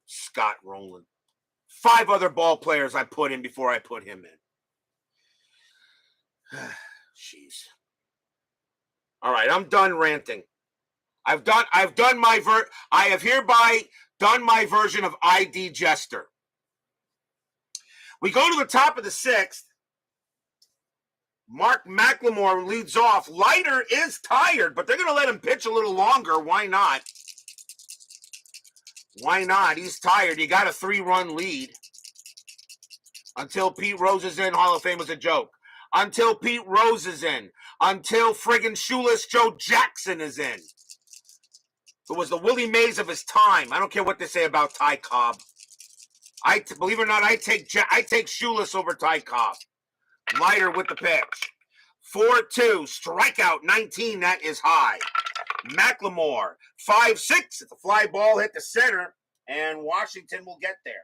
Scott Rowland. 5 other ball players I put in before I put him in. Jeez. All right, I'm done ranting. I have hereby done my version of ID Jester. We go to the top of the 6th. Mark McLemore leads off. Leiter is tired, but they're going to let him pitch a little longer. Why not? Why not? He's tired. You got a 3-run lead. Until Pete Rose is in. Hall of Fame was a joke. Until Pete Rose is in. Until friggin' shoeless Joe Jackson is in. It was the Willie Mays of his time. I don't care what they say about Ty Cobb. Believe it or not, I take shoeless over Ty Cobb. Leiter with the pitch. 4-2, strikeout 19, that is high. McLemore, 5-6, it's a fly ball hit the center, and Washington will get there.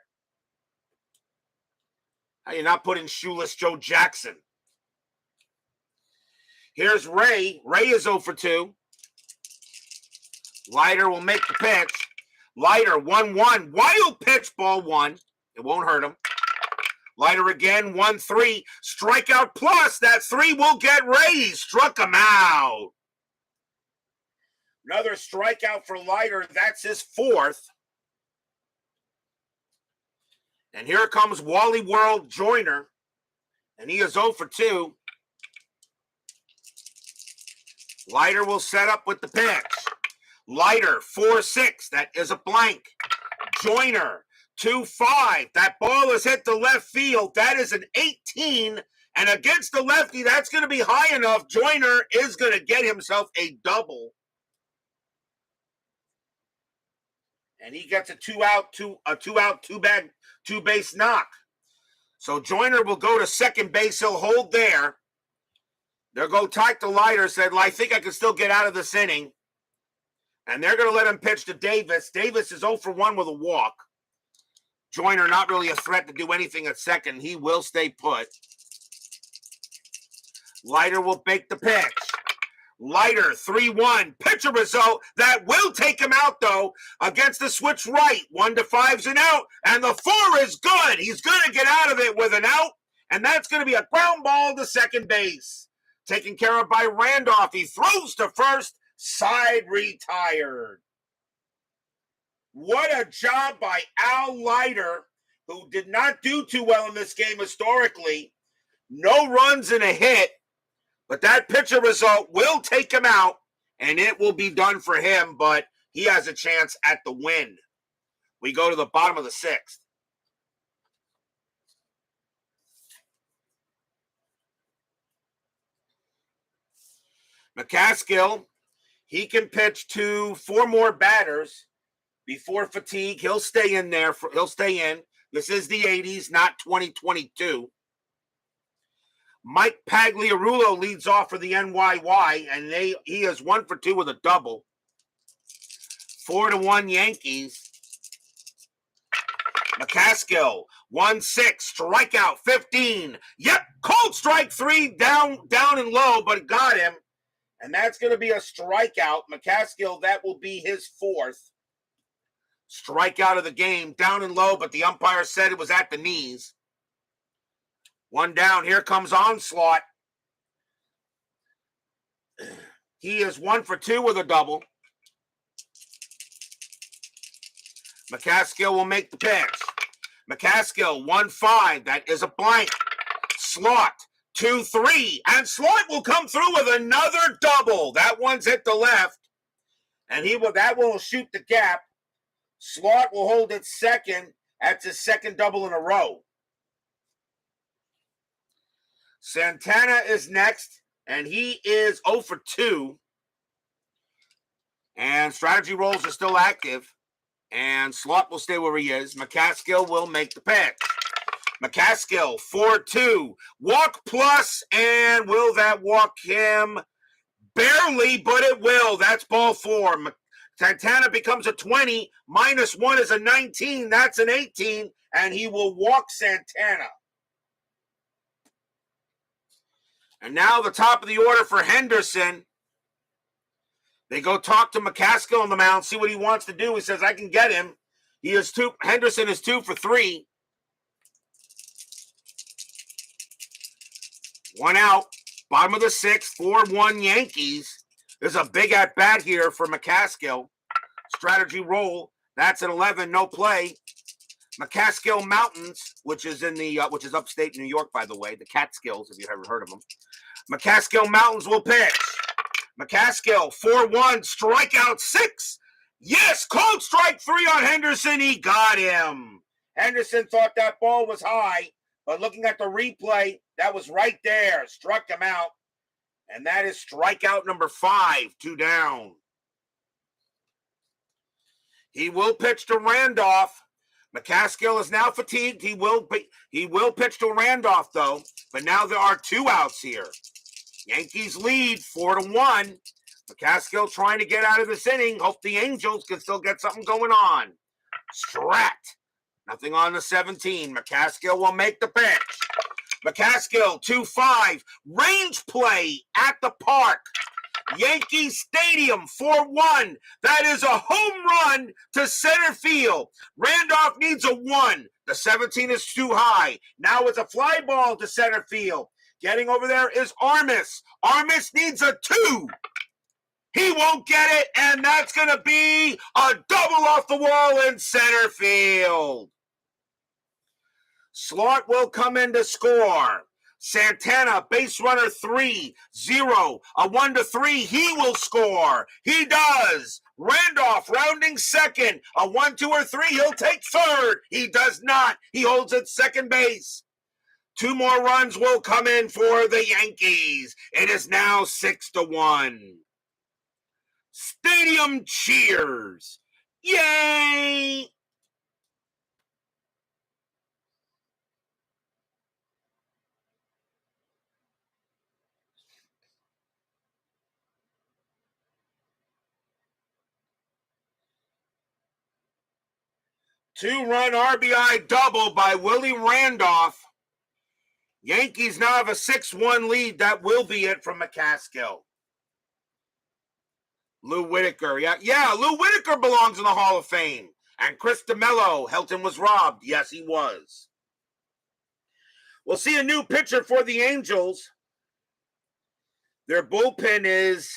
How you not putting shoeless Joe Jackson? Here's Ray. Ray is 0 for 2. Leiter will make the pitch. Leiter, 1-1. Wild pitch, ball 1. It won't hurt him. Leiter again, 1-3. Strikeout plus. That 3 will get raised. Struck him out. Another strikeout for Leiter. That's his 4th. And here comes Wally World Joyner. And he is 0 for 2. Leiter will set up with the pitch. Leiter, 4-6. That is a blank. Joyner, 2-5. That ball is hit to left field. That is an 18. And against the lefty, that's going to be high enough. Joyner is going to get himself a double. And he gets a two base knock. So Joyner will go to second base. He'll hold there. They'll go talk to Leiter, said, I think I can still get out of this inning. And they're going to let him pitch to Davis. Davis is 0 for 1 with a walk. Joyner not really a threat to do anything at second. He will stay put. Leiter will make the pitch. Leiter, 3-1. Pitcher result. That will take him out, though, against the switch right. 1-5's an out. And the 4 is good. He's going to get out of it with an out. And that's going to be a ground ball to second base. Taken care of by Randolph. He throws to first. Side retired. What a job by Al Leiter, who did not do too well in this game historically. No runs and a hit. But that pitcher result will take him out, and it will be done for him, but he has a chance at the win. We go to the bottom of the 6th. McCaskill, he can pitch to 4 more batters before fatigue. He'll stay in there. He'll stay in. This is the 80s, not 2022. Mike Pagliarulo leads off for the NYY, and he is 1 for 2 with a double. 4-1 Yankees. McCaskill, 1-6, strikeout, 15. Yep, cold strike 3, down and low, but got him. And that's going to be a strikeout. McCaskill, that will be his 4th. Strikeout of the game, down and low, but the umpire said it was at the knees. 1 down. Here comes Onslaught. He is 1 for 2 with a double. McCaskill will make the pitch. McCaskill, 1-5. That is a blank. Slot, 2-3. And Slot will come through with another double. That one's hit the left. And that will shoot the gap. Slot will hold it second. That's his second double in a row. Santana is next, and he is 0 for 2. And strategy rolls are still active. And Slot will stay where he is. McCaskill will make the pitch. McCaskill, 4-2. Walk plus, and will that walk him? Barely, but it will. That's ball 4. Santana becomes a 20. -1 is a 19. That's an 18. And he will walk Santana. And now the top of the order for Henderson. They go talk to McCaskill on the mound, see what he wants to do. He says, I can get him. Henderson is 2 for 3. 1 out. Bottom of the 6th, 4-1 Yankees. There's a big at-bat here for McCaskill. Strategy roll. That's an 11, no play. McCaskill Mountains, which is upstate New York, by the way, the Catskills, if you've ever heard of them. McCaskill Mountains will pitch. McCaskill, 4-1, strikeout 6. Yes, cold strike 3 on Henderson. He got him. Henderson thought that ball was high, but looking at the replay, that was right there. Struck him out. And that is strikeout number 5, 2 down. He will pitch to Randolph. McCaskill is now fatigued. He will pitch to Randolph, though. But now there are 2 outs here. Yankees lead 4-1. McCaskill trying to get out of this inning. Hope the Angels can still get something going on. Strat. Nothing on the 17. McCaskill will make the pitch. McCaskill, 2-5. Range play at the park. Yankee Stadium, 4-1. That is a home run to center field. Randolph needs a 1. The 17 is too high. Now it's a fly ball to center field. Getting over there is Armas. Armas needs a 2. He won't get it, and that's going to be a double off the wall in center field. Slot will come in to score. Santana, base runner 3-0, a 1-3. He will score. He does. Randolph rounding second, a 1, 2, or 3. He'll take third. He does not. He holds at second base. 2 more runs will come in for the Yankees. It is now 6-1. Stadium cheers. Yay! Two-run RBI double by Willie Randolph. Yankees now have a 6-1 lead. That will be it from McCaskill. Lou Whitaker. Yeah, Lou Whitaker belongs in the Hall of Fame. And Chris DeMello, Helton was robbed. Yes, he was. We'll see a new pitcher for the Angels. Their bullpen is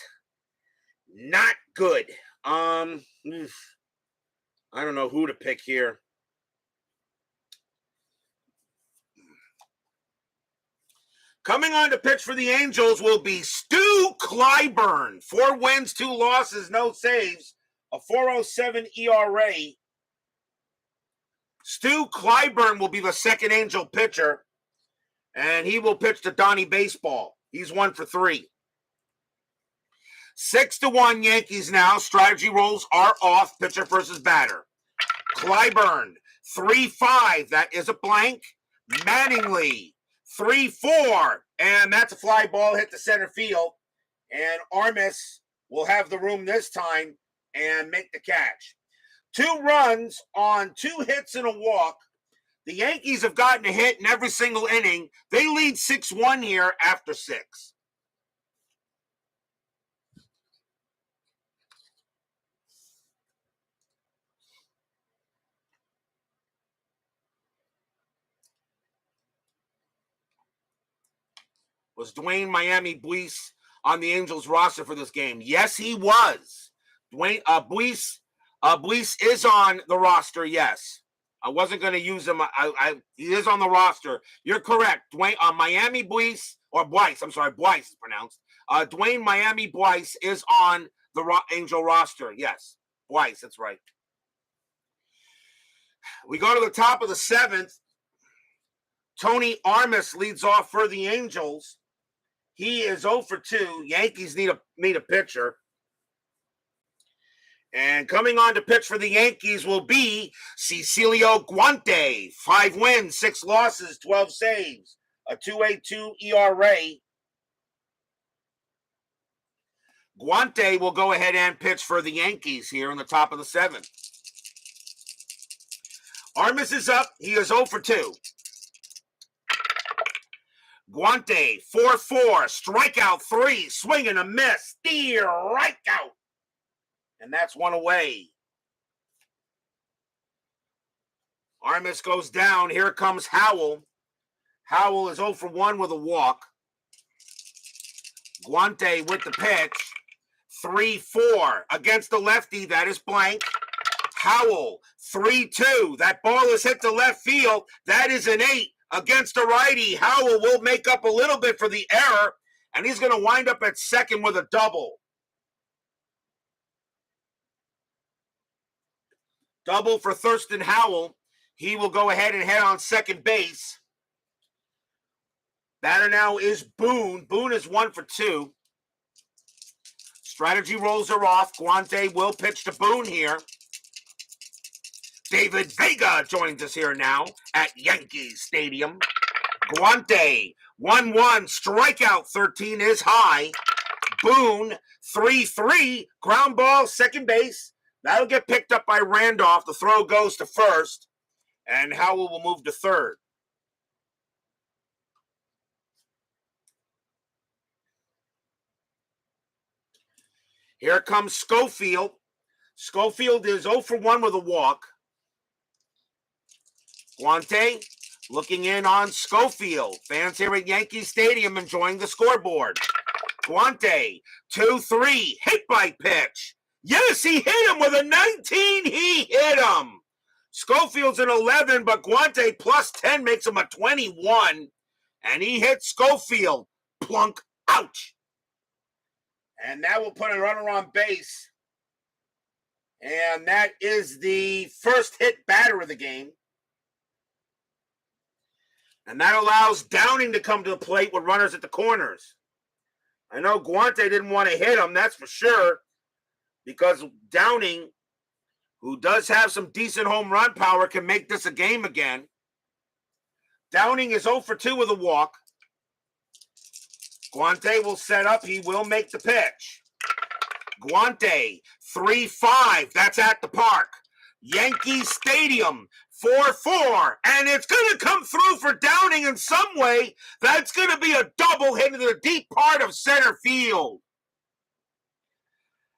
not good. I don't know who to pick here. Coming on to pitch for the Angels will be Stu Clyburn. 4 wins, 2 losses, no saves. A 4.07 ERA. Stu Clyburn will be the second Angel pitcher. And he will pitch to Donnie Baseball. He's 1 for 3. 6-1 Yankees now. Strategy rolls are off. Pitcher versus batter. Clyburn, 3-5. That is a blank. Mattingly, 3-4. And that's a fly ball hit to center field. And Armas will have the room this time and make the catch. 2 runs on 2 hits and a walk. The Yankees have gotten a hit in every single inning. They lead 6-1 here after 6. Was Dwayne Miami Buis on the Angels roster for this game? Yes, he was. Dwayne Buis is on the roster, yes. I wasn't going to use him. He is on the roster. You're correct. Dwayne Miami Buis, or Buis, I'm sorry, Buis is pronounced. Dwayne Miami Buis is on the Angel roster. Yes, Buis, that's right. We go to the top of the 7th. Tony Armas leads off for the Angels. He is 0 for 2. Yankees need a pitcher. And coming on to pitch for the Yankees will be Cecilio Guante. 5 wins, 6 losses, 12 saves. A 2.82 ERA. Guante will go ahead and pitch for the Yankees here on the top of the 7th. Armas is up. He is 0 for 2. Guante, 4-4, strikeout 3, swing and a miss, steer, right out. And that's 1 away. Armas goes down. Here comes Howell. Howell is 0 for 1 with a walk. Guante with the pitch. 3-4 against the lefty. That is blank. Howell, 3-2. That ball is hit to left field. That is an 8. Against a righty. Howell will make up a little bit for the error, and he's going to wind up at second with a double. Double for Thurston Howell. He will go ahead and head on second base. Batter now is Boone. Boone is 1 for 2. Strategy rolls are off. Guante will pitch to Boone here. David Vega joins us here now at Yankee Stadium. Guante, 1-1, strikeout 13 is high. Boone, 3-3, ground ball, second base. That'll get picked up by Randolph. The throw goes to first, and Howell will move to third. Here comes Schofield. Schofield is 0 for 1 with a walk. Guante looking in on Schofield. Fans here at Yankee Stadium enjoying the scoreboard. Guante, 2-3, hit by pitch. Yes, he hit him with a 19. He hit him. Schofield's an 11, but Guante plus 10 makes him a 21. And he hit Schofield. Plunk. Ouch. And that will put a runner on base. And that is the first hit batter of the game. And that allows Downing to come to the plate with runners at the corners. I know Guante didn't want to hit him, that's for sure, because Downing, who does have some decent home run power, can make this a game again. Downing is 0 for 2 with a walk. Guante will set up. He will make the pitch. Guante, 3-5. That's at the park. Yankee Stadium, 4-4. And it's going to come through for Downing in some way. That's going to be a double hit into the deep part of center field.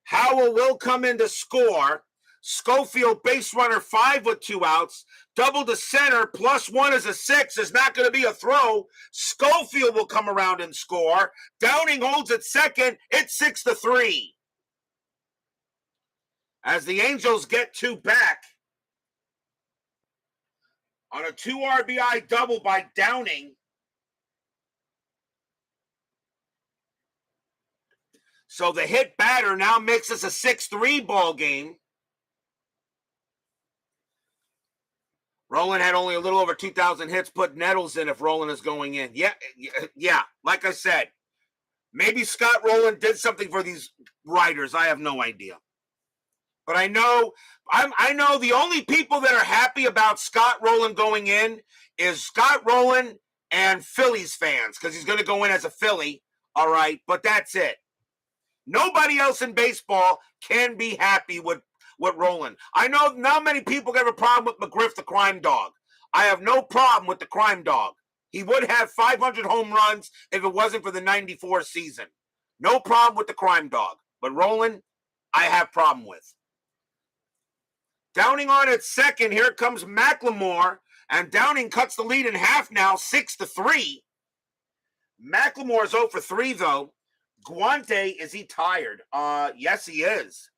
Howell will come in to score. Schofield, base runner, 5 with 2 outs. Double to center, +1 is a 6. Is not going to be a throw. Schofield will come around and score. Downing holds at second. It's 6-3. As the Angels get 2 back on a 2 RBI double by Downing. So the hit batter now makes this a 6-3 ball game. Rolen had only a little over 2,000 hits. Put Nettles in if Rolen is going in. Yeah. Like I said, maybe Scott Rolen did something for these writers. I have no idea. But I know the only people that are happy about Scott Rolen going in is Scott Rolen and Phillies fans, because he's going to go in as a Philly. All right, but that's it. Nobody else in baseball can be happy with Rolen. I know not many people have a problem with McGriff, the crime dog. I have no problem with the crime dog. He would have 500 home runs if it wasn't for the 94 season. No problem with the crime dog. But Rolen, I have problem with. Downing on at second. Here comes McLemore. And Downing cuts the lead in half now, 6-3. McLemore's 0 for 3, though. Guante, is he tired? Yes, he is.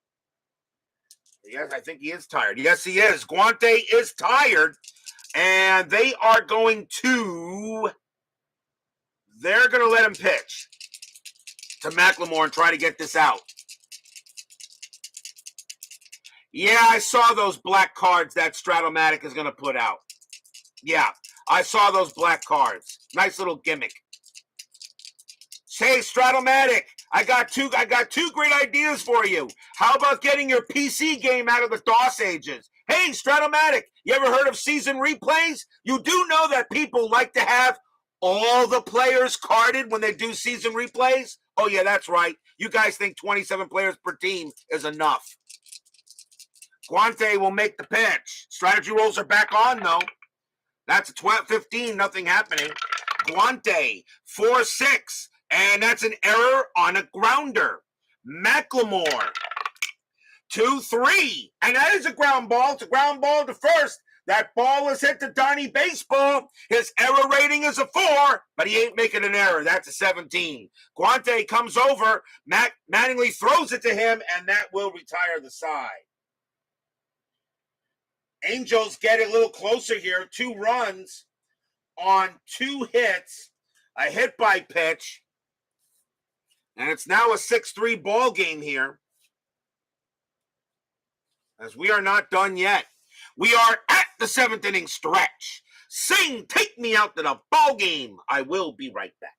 Yes, I think he is tired. Yes, he is. Guante is tired. And they're going to let him pitch to McLemore and try to get this out. Yeah, I saw those black cards that Stratomatic is going to put out. Yeah, I saw those black cards. Nice little gimmick. Say, Stratomatic, I got two great ideas for you. How about getting your PC game out of the DOS ages? Hey, Stratomatic, you ever heard of season replays? You do know that people like to have all the players carded when they do season replays? Oh, yeah, that's right. You guys think 27 players per team is enough. Guante will make the pitch. Strategy rolls are back on, though. That's a 12-15, nothing happening. Guante, 4-6. And that's an error on a grounder. McLemore, 2-3. And that is a ground ball. It's a ground ball to first. That ball is hit to Donnie Baseball. His error rating is a 4, but he ain't making an error. That's a 17. Guante comes over. Mattingly throws it to him, and that will retire the side. Angels get a little closer here. 2 runs on 2 hits. A hit by pitch. And it's now a 6-3 ball game here. As we are not done yet. We are at the 7th inning stretch. Sing, take me out to the ball game. I will be right back.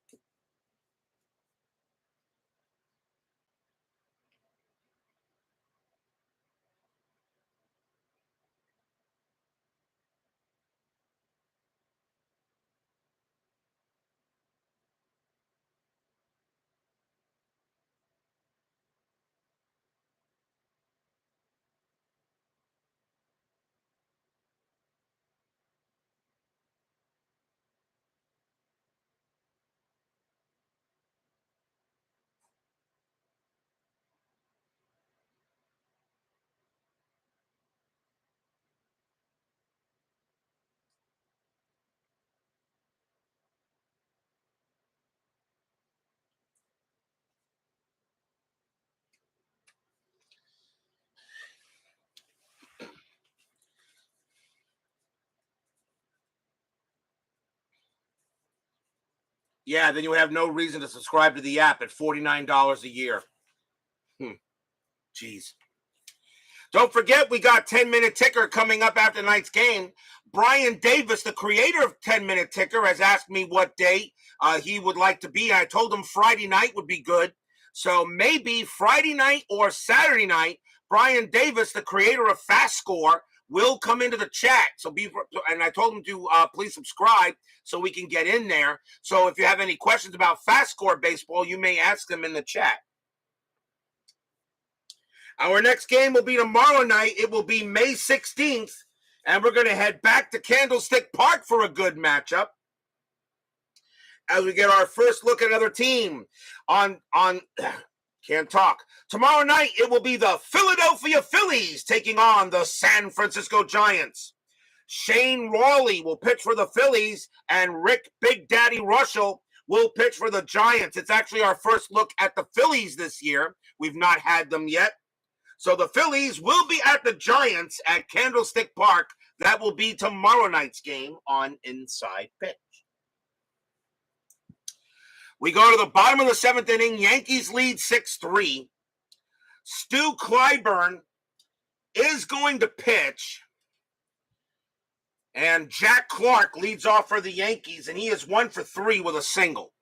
Yeah, then you have no reason to subscribe to the app at $49 a year. Jeez. Don't forget, we got 10-minute ticker coming up after tonight's game. Brian Davis, the creator of 10-minute ticker, has asked me what day he would like to be. I told him Friday night would be good. So maybe Friday night or Saturday night, Brian Davis, the creator of FastScore, will come into the chat. And I told him to please subscribe so we can get in there. So if you have any questions about FastScore Baseball, you may ask them in the chat. Our next game will be tomorrow night. It will be May 16th, and we're going to head back to Candlestick Park for a good matchup as we get our first look at another team on can't talk. Tomorrow night, it will be the Philadelphia Phillies taking on the San Francisco Giants. Shane Rawley will pitch for the Phillies, and Rick Big Daddy Russell will pitch for the Giants. It's actually our first look at the Phillies this year. We've not had them yet. So the Phillies will be at the Giants at Candlestick Park. That will be tomorrow night's game on Inside Pitch. We go to the bottom of the seventh inning. Yankees lead 6-3. Stu Clyburn is going to pitch. And Jack Clark leads off for the Yankees, and he is 1 for 3 with a single.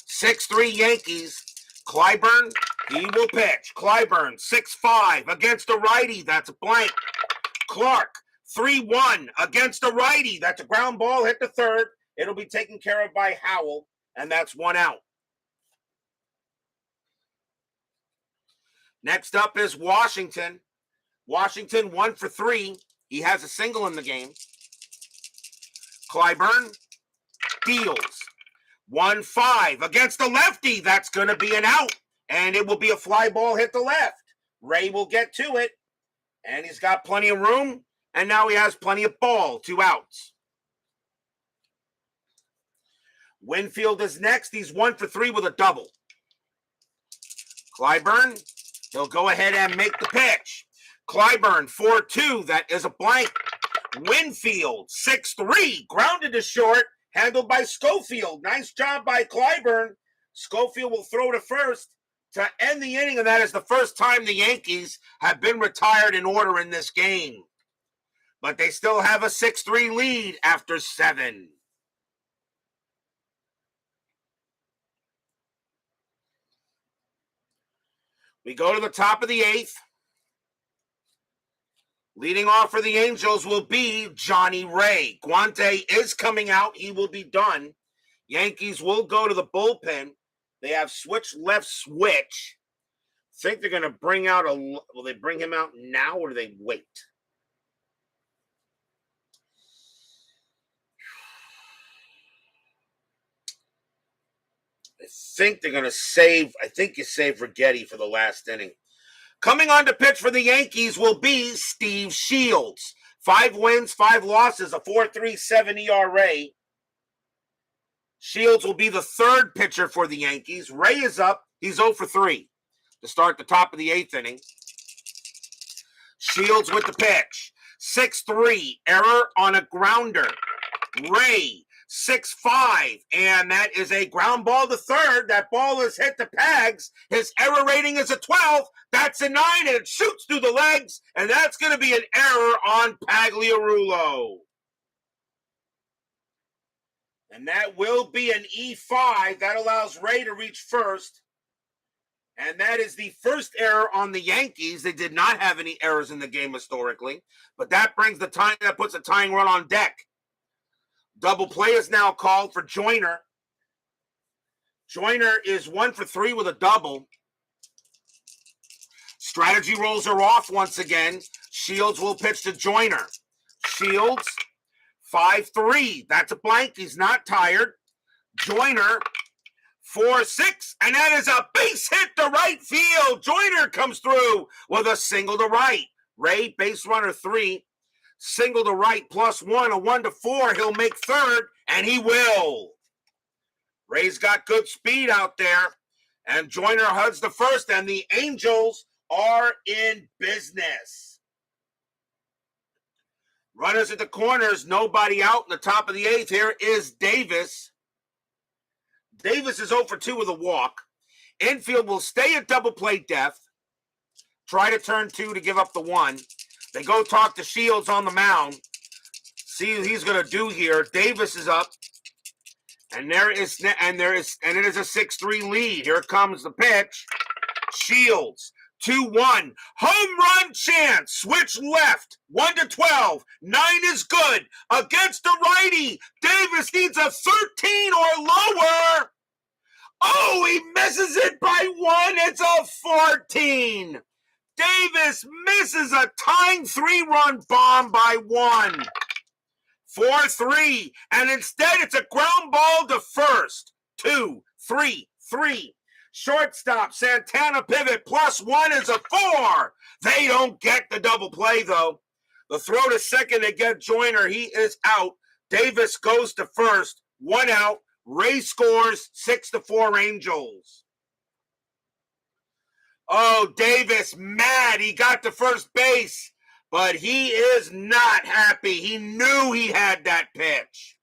6-3 Yankees. Clyburn, he will pitch. Clyburn, 6-5 against a righty. That's a blank. Clark, 3-1 against a righty. That's a ground ball, hit the third. It'll be taken care of by Howell, and that's 1 out. Next up is Washington. Washington, 1 for 3. He has a single in the game. Clyburn deals. 1-5 against the lefty. That's going to be an out, and it will be a fly ball hit the left. Ray will get to it, and he's got plenty of room, and now he has plenty of ball. 2 outs. Winfield is next. He's 1 for 3 with a double. Clyburn, he'll go ahead and make the pitch. Clyburn, 4-2. That is a blank. Winfield, 6-3. Grounded to short. Handled by Schofield. Nice job by Clyburn. Schofield will throw to first to end the inning, and that is the first time the Yankees have been retired in order in this game. But they still have a 6-3 lead after 7. We go to the top of the 8th. Leading off for the Angels will be Johnny Ray. Guante is coming out. He will be done. Yankees will go to the bullpen. They have left switch. Think they're going to bring out will they bring him out now or do they wait? I think they're going to I think you save Rigetti for the last inning. Coming on to pitch for the Yankees will be Steve Shields. 5 wins, 5 losses, a 4.37 ERA. Shields will be the third pitcher for the Yankees. Ray is up. He's 0 for 3 to start the top of the 8th inning. Shields with the pitch. 6-3, error on a grounder. Ray, 6-5, and that is a ground ball to third. That ball is hit to Pags. His error rating is a 12. That's a 9, and it shoots through the legs, and that's going to be an error on Pagliarulo. And that will be an E5. That allows Ray to reach first. And that is the first error on the Yankees. They did not have any errors in the game historically, but that brings that puts a tying run on deck. Double play is now called for Joyner. Joyner is 1 for 3 with a double. Strategy rolls are off once again. Shields will pitch to Joyner. Shields, 5-3. That's a blank. He's not tired. Joyner, 4-6. And that is a base hit to right field. Joyner comes through with a single to right. Ray, base runner 3. Single to right, +1, a 1-4. He'll make third, and he will. Ray's got good speed out there, and Joyner hugs the first, and the Angels are in business. Runners at the corners, nobody out in the top of the eighth. Here is Davis. Davis is 0 for 2 with a walk. Infield will stay at double play depth. Try to turn 2 to give up the 1. They go talk to Shields on the mound. See what he's going to do here. Davis is up. And it is a 6-3 lead. Here comes the pitch. Shields, 2-1. Home run chance. Switch left. 1-12. 9 is good. Against the righty. Davis needs a 13 or lower. Oh, he misses it by 1. It's a 14. Davis misses a tying 3-run bomb by 1. 4-3. And instead, it's a ground ball to first. 2, 3, 3. Shortstop, Santana pivot, +1 is a 4. They don't get the double play, though. The throw to second to get Joyner. He is out. Davis goes to first. 1 out. Ray scores 6-4 Angels. Oh, Davis mad. He got to first base, but he is not happy. He knew he had that pitch.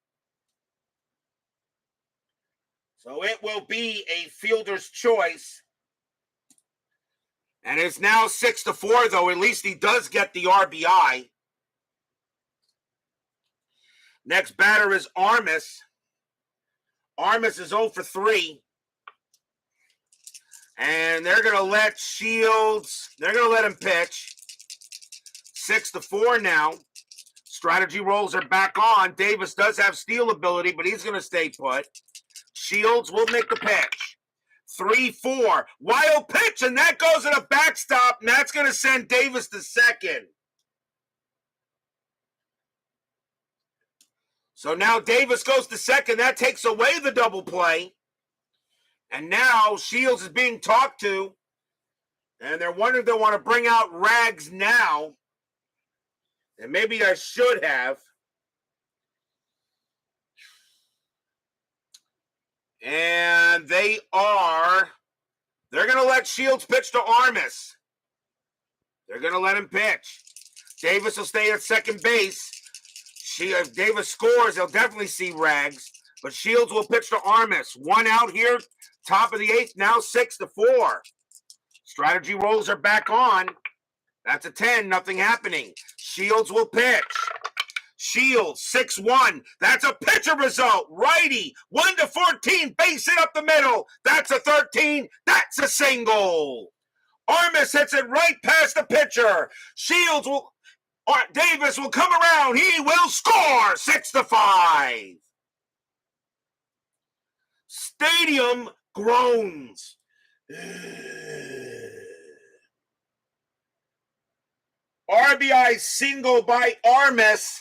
So it will be a fielder's choice. And it's now 6-4, though. At least he does get the RBI. Next batter is Armas. Armas is 0 for 3. And they're going to let Shields, they're going to let him pitch. 6-4 now. Strategy rolls are back on. Davis does have steal ability, but he's going to stay put. Shields will make the pitch. 3-4. Wild pitch, and that goes at a backstop, and that's going to send Davis to second. So now Davis goes to second. That takes away the double play. And now Shields is being talked to. And they're wondering if they want to bring out Rags now. And maybe I should have. And they're going to let Shields pitch to Armas. They're going to let him pitch. Davis will stay at second base. If Davis scores, they'll definitely see Rags. But Shields will pitch to Armas. 1 out here, top of the eighth, now 6-4. Strategy rolls are back on. That's a 10, nothing happening. Shields will pitch. Shields, 6-1. That's a pitcher result. Righty, 1-14. Base hit up the middle. That's a 13. That's a single. Armas hits it right past the pitcher. Davis will come around. He will score. 6-5. Stadium groans. RBI single by Armas.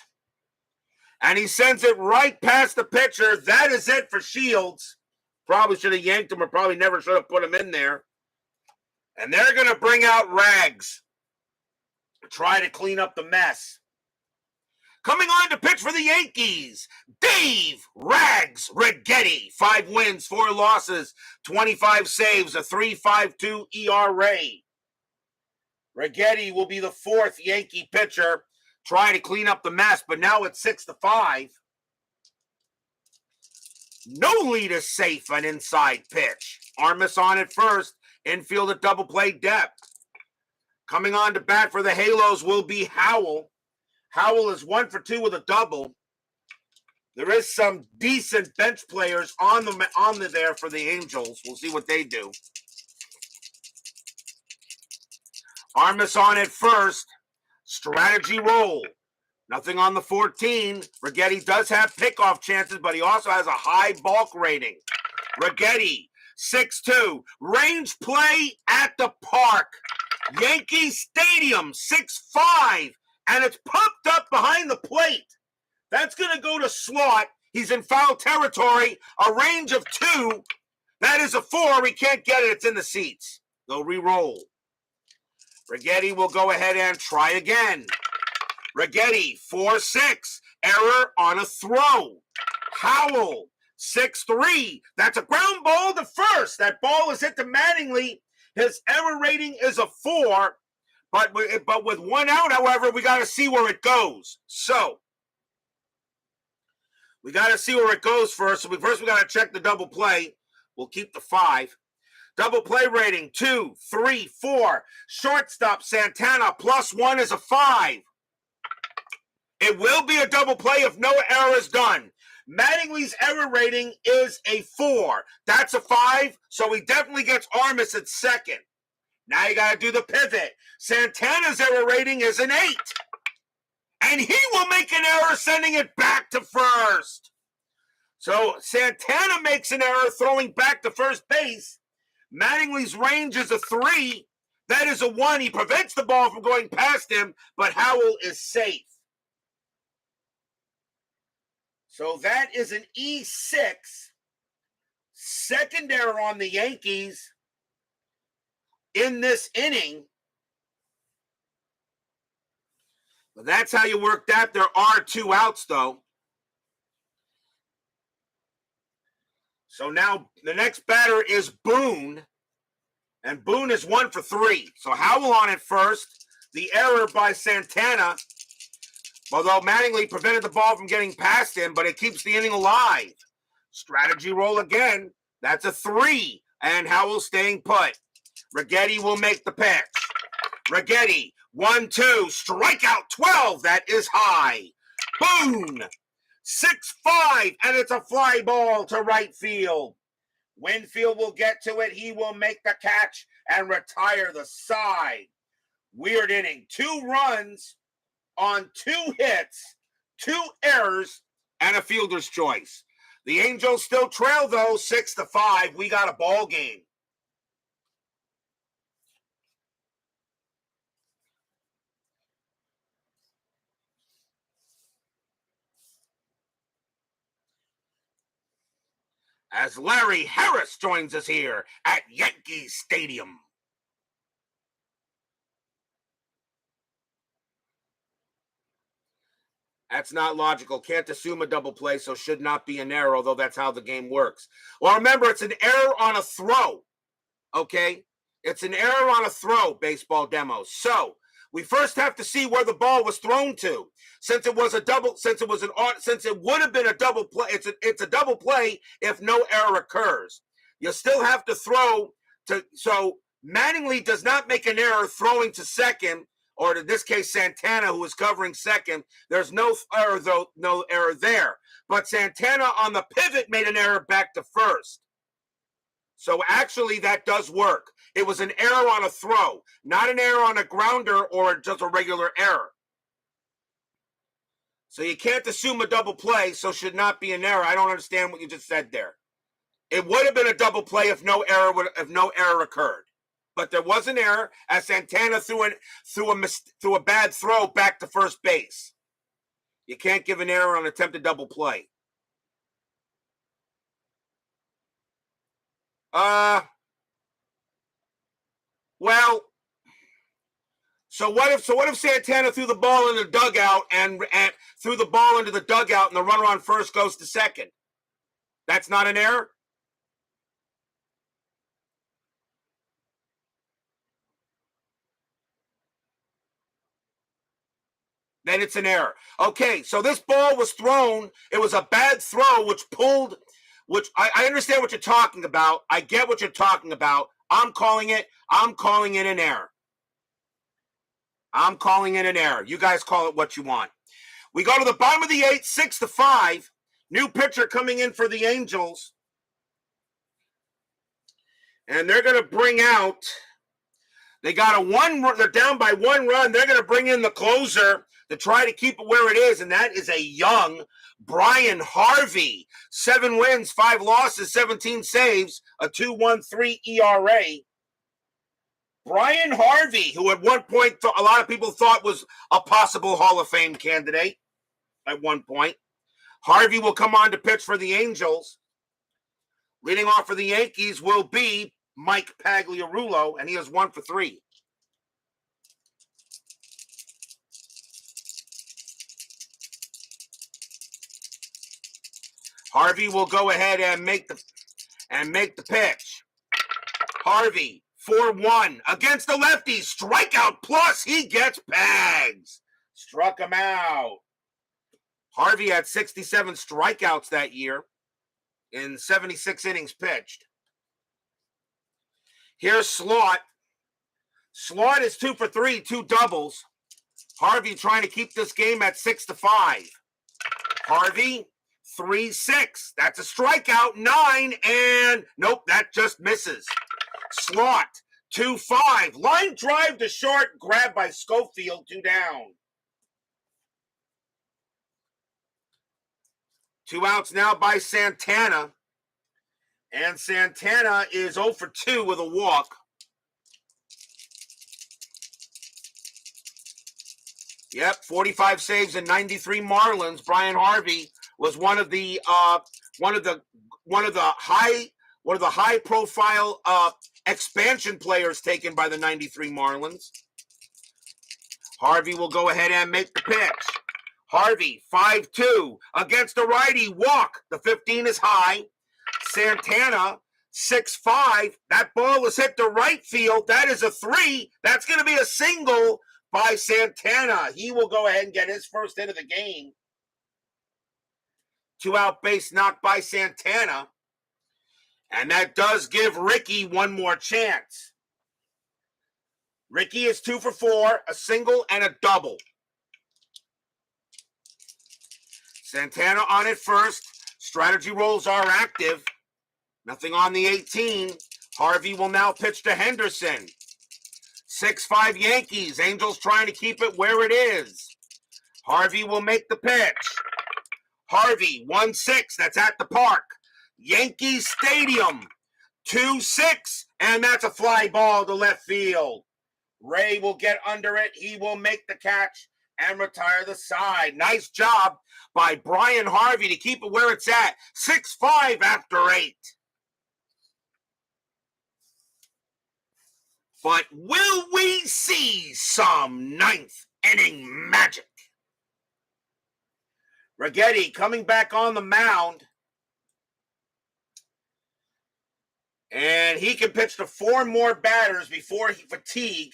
And he sends it right past the pitcher. That is it for Shields. Probably should have yanked him or probably never should have put him in there. And they're going to bring out Rags. Try to clean up the mess. Coming on to pitch for the Yankees, Dave Rags Righetti. 5 wins, 4 losses, 25 saves, a 3.52 ERA. Righetti will be the 4th Yankee pitcher trying to clean up the mess, but now it's 6-5. No lead is safe, an inside pitch. Armas on at first, infield at double play depth. Coming on to bat for the Halos will be Howell. Howell is 1 for 2 with a double. There is some decent bench players on there for the Angels. We'll see what they do. Armas on at first. Strategy roll. Nothing on the 14. Righetti does have pickoff chances, but he also has a high balk rating. Righetti, 6-2. Range play at the park. Yankee Stadium, 6-5. And it's pumped up behind the plate. That's going to go to slot. He's in foul territory. A range of 2. That is a 4. He can't get it. It's in the seats. They'll re-roll. Righetti will go ahead and try again. Righetti, 4-6. Error on a throw. Howell, 6-3. That's a ground ball to first. That ball is hit to Mattingly. His error rating is a 4. But with one out, however, we got to see where it goes. So we got to see where it goes first. So first we got to check the double play. We'll keep the 5. Double play rating, 2, 3, 4. Shortstop Santana, +1 is a 5. It will be a double play if no error is done. Mattingly's error rating is a 4. That's a 5, so he definitely gets Armas at second. Now you got to do the pivot. Santana's error rating is an 8. And he will make an error sending it back to first. So Santana makes an error throwing back to first base. Mattingly's range is a 3. That is a 1. He prevents the ball from going past him, but Howell is safe. So that is an E6. Second error on the Yankees in this inning. But that's how you work that. There are 2 outs, though. So now the next batter is Boone. And Boone is 1 for 3. So Howell on it first. The error by Santana. Although Mattingly prevented the ball from getting past him, but it keeps the inning alive. Strategy roll again. That's a 3. And Howell staying put. Righetti will make the pitch. Righetti, 1-2, strikeout 12. That is high. Boone, 6-5, and it's a fly ball to right field. Winfield will get to it. He will make the catch and retire the side. Weird inning. 2 runs on 2 hits, 2 errors, and a fielder's choice. The Angels still trail, though, 6-5. We got a ball game. As Larry Harris joins us here at Yankee Stadium. That's not logical. Can't assume a double play, so should not be an error, although that's how the game works. Well, remember, it's an error on a throw, okay? It's an error on a throw, baseball demos. So we first have to see where the ball was thrown to. Since it would have been a double play, it's a double play if no error occurs. You still have to throw to. So Mattingly does not make an error throwing to second, or in this case, Santana, who is covering second. There's no error, though, no error there. But Santana on the pivot made an error back to first. So actually, that does work. It was an error on a throw, not an error on a grounder or just a regular error. So you can't assume a double play, so should not be an error. I don't understand what you just said there. It would have been a double play if no error occurred. But there was an error as Santana threw a bad throw back to first base. You can't give an error on attempted double play. Well, so what if Santana threw the ball in the dugout and threw the ball into the dugout and the runner on first goes to second? That's not an error? Then it's an error. Okay, so this ball was thrown. It was a bad throw, which I understand what you're talking about. I get what you're talking about. I'm calling it an error. I'm calling it an error. You guys call it what you want. We go to the bottom of the 8th, 6-5. New pitcher coming in for the Angels. And they're going to bring out, they're down by 1 run. They're going to bring in the closer to try to keep it where it is, and that is a young Brian Harvey. 7 wins, 5 losses, 17 saves, a 2.13 ERA. Brian Harvey, who at one point a lot of people thought was a possible Hall of Fame candidate at one point. Harvey will come on to pitch for the Angels. Leading off for the Yankees will be Mike Pagliarulo, and he is 1 for 3. Harvey will go ahead and make the pitch. Harvey, 4-1 against the lefty. Strikeout plus he gets Pags. Struck him out. Harvey had 67 strikeouts that year in 76 innings pitched. Here's Slot. Slot is 2 for 3, 2 doubles. Harvey trying to keep this game at 6-5. Harvey, 3-6. That's a strikeout. 9, and nope, that just misses. Slot, 2-5. Line drive to short, grabbed by Schofield, 2 down. 2 outs now by Santana. And Santana is 0 for 2 with a walk. Yep, 45 saves and 93 Marlins. Brian Harvey was one of the high profile expansion players taken by the 93 Marlins. Harvey will go ahead and make the pitch. Harvey, 5-2 against the righty, walk. The 15 is high. Santana, 6-5. That ball was hit to right field. That is a 3. That's going to be a single by Santana. He will go ahead and get his first hit of the game. 2-out base knock by Santana. And that does give Ricky one more chance. Ricky is 2 for 4, a single and a double. Santana on it first. Strategy rolls are active. Nothing on the 18. Harvey will now pitch to Henderson. 6-5 Yankees. Angels trying to keep it where it is. Harvey will make the pitch. Harvey, 1-6. That's at the park. Yankee Stadium, 2-6. And that's a fly ball to left field. Ray will get under it. He will make the catch and retire the side. Nice job by Brian Harvey to keep it where it's at. 6-5 after 8. But will we see some ninth inning magic? Righetti coming back on the mound. And he can pitch to 4 more batters before he fatigue.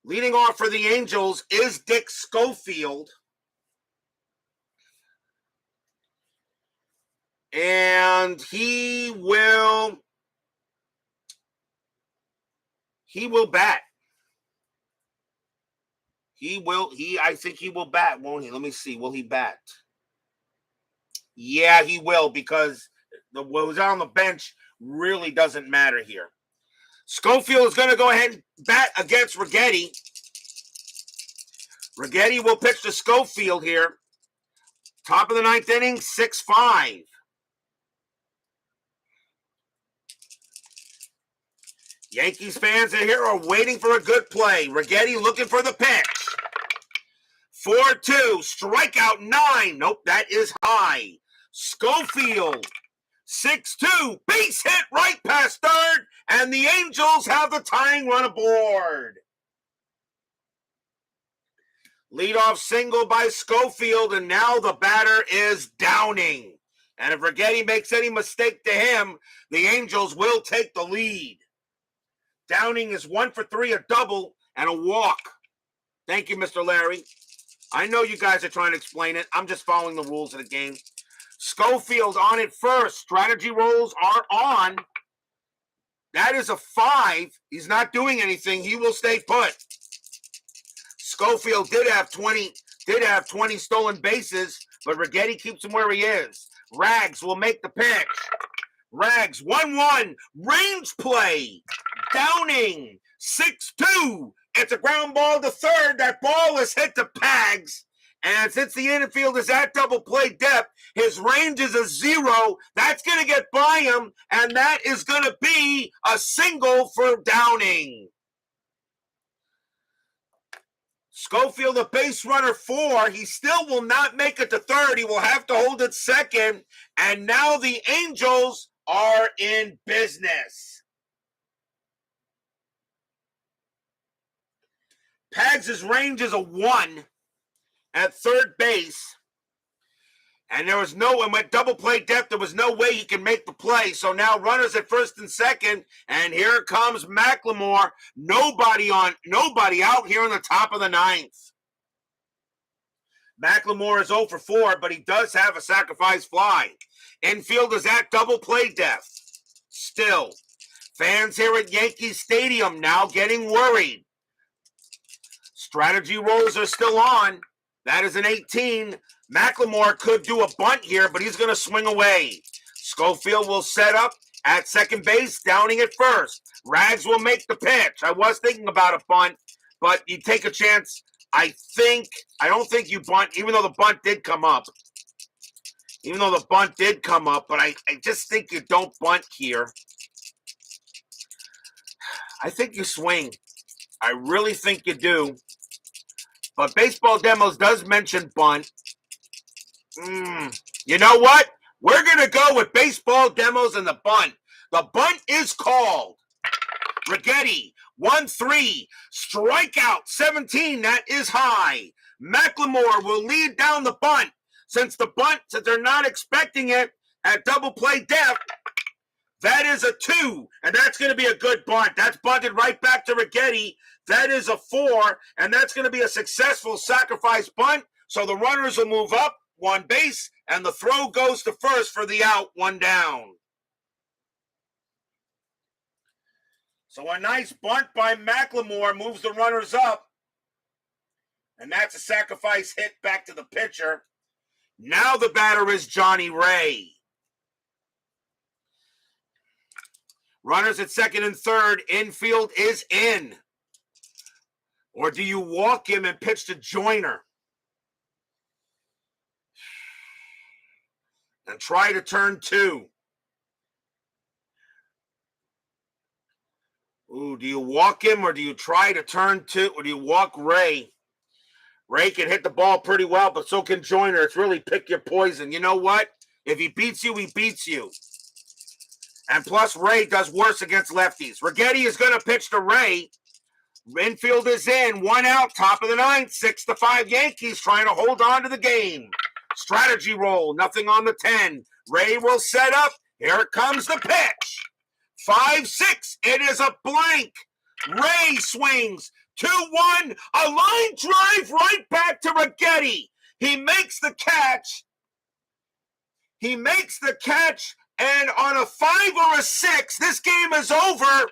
Leading off for the Angels is Dick Schofield. And he will bat. I think he will bat, won't he? Let me see. Will he bat? Yeah, he will, because what was on the bench really doesn't matter here. Schofield is going to go ahead and bat against Righetti. Righetti will pitch to Schofield here. Top of the 9th inning, 6-5. Yankees fans are here are waiting for a good play. Righetti looking for the pitch. 4-2, strikeout 9. Nope, that is high. Schofield, 6-2, base hit right past third, and the Angels have the tying run aboard. Leadoff single by Schofield, and now the batter is Downing. And if Righetti makes any mistake to him, the Angels will take the lead. Downing is 1 for 3, a double, and a walk. Thank you, Mr. Larry. I know you guys are trying to explain it. I'm just following the rules of the game. Schofield on it first. Strategy rolls are on. That is a 5. He's not doing anything. He will stay put. Schofield did have 20 stolen bases, but Righetti keeps him where he is. Rags will make the pitch. Rags, 1-1, range play. Downing, 6-2. It's a ground ball to third. That ball is hit to Pags. And since the infield is at double play depth, his range is a 0. That's going to get by him, and that is going to be a single for Downing. Schofield, a base runner 4. He still will not make it to third. He will have to hold it second. And now the Angels are in business. Pags' range is a 1 at third base. And with double play depth, there was no way he can make the play. So now runners at first and second, and here comes McLemore. Nobody out here in the top of the ninth. McLemore is 0 for 4, but he does have a sacrifice fly. Infield is at double play depth. Still, fans here at Yankee Stadium now getting worried. Strategy rolls are still on. That is an 18. McLemore could do a bunt here, but he's going to swing away. Schofield will set up at second base, Downing at first. Rags will make the pitch. I was thinking about a bunt, but you take a chance. I don't think you bunt, even though the bunt did come up. But I just think you don't bunt here. I think you swing. I really think you do. But Baseball Demos does mention bunt. You know what? We're going to go with Baseball Demos and the bunt. The bunt is called. Righetti, 1-3. Strikeout, 17. That is high. McLemore will lead down the bunt. Since they're not expecting it at double play depth, that is a 2. And that's going to be a good bunt. That's bunted right back to Righetti. That is a 4. And that's going to be a successful sacrifice bunt. So the runners will move up 1 base, and the throw goes to first for the out, 1 down. So a nice bunt by McLemore moves the runners up. And that's a sacrifice hit back to the pitcher. Now the batter is Johnny Ray. Runners at second and third. Infield is in. Or do you walk him and pitch to Joyner? And try to turn 2. Ooh, do you walk him or do you try to turn 2? Or do you walk Ray? Ray can hit the ball pretty well, but so can Joyner. It's really pick your poison. You know what? If he beats you, he beats you. And plus, Ray does worse against lefties. Righetti is going to pitch to Ray. Infield is in. 1 out, top of the ninth. 6-5 Yankees trying to hold on to the game. Strategy roll, nothing on the 10. Ray will set up. Here comes the pitch. 5-6. It is a blank. Ray swings. 2-1. A line drive right back to Righetti. He makes the catch. And on a 5 or a 6, this game is over.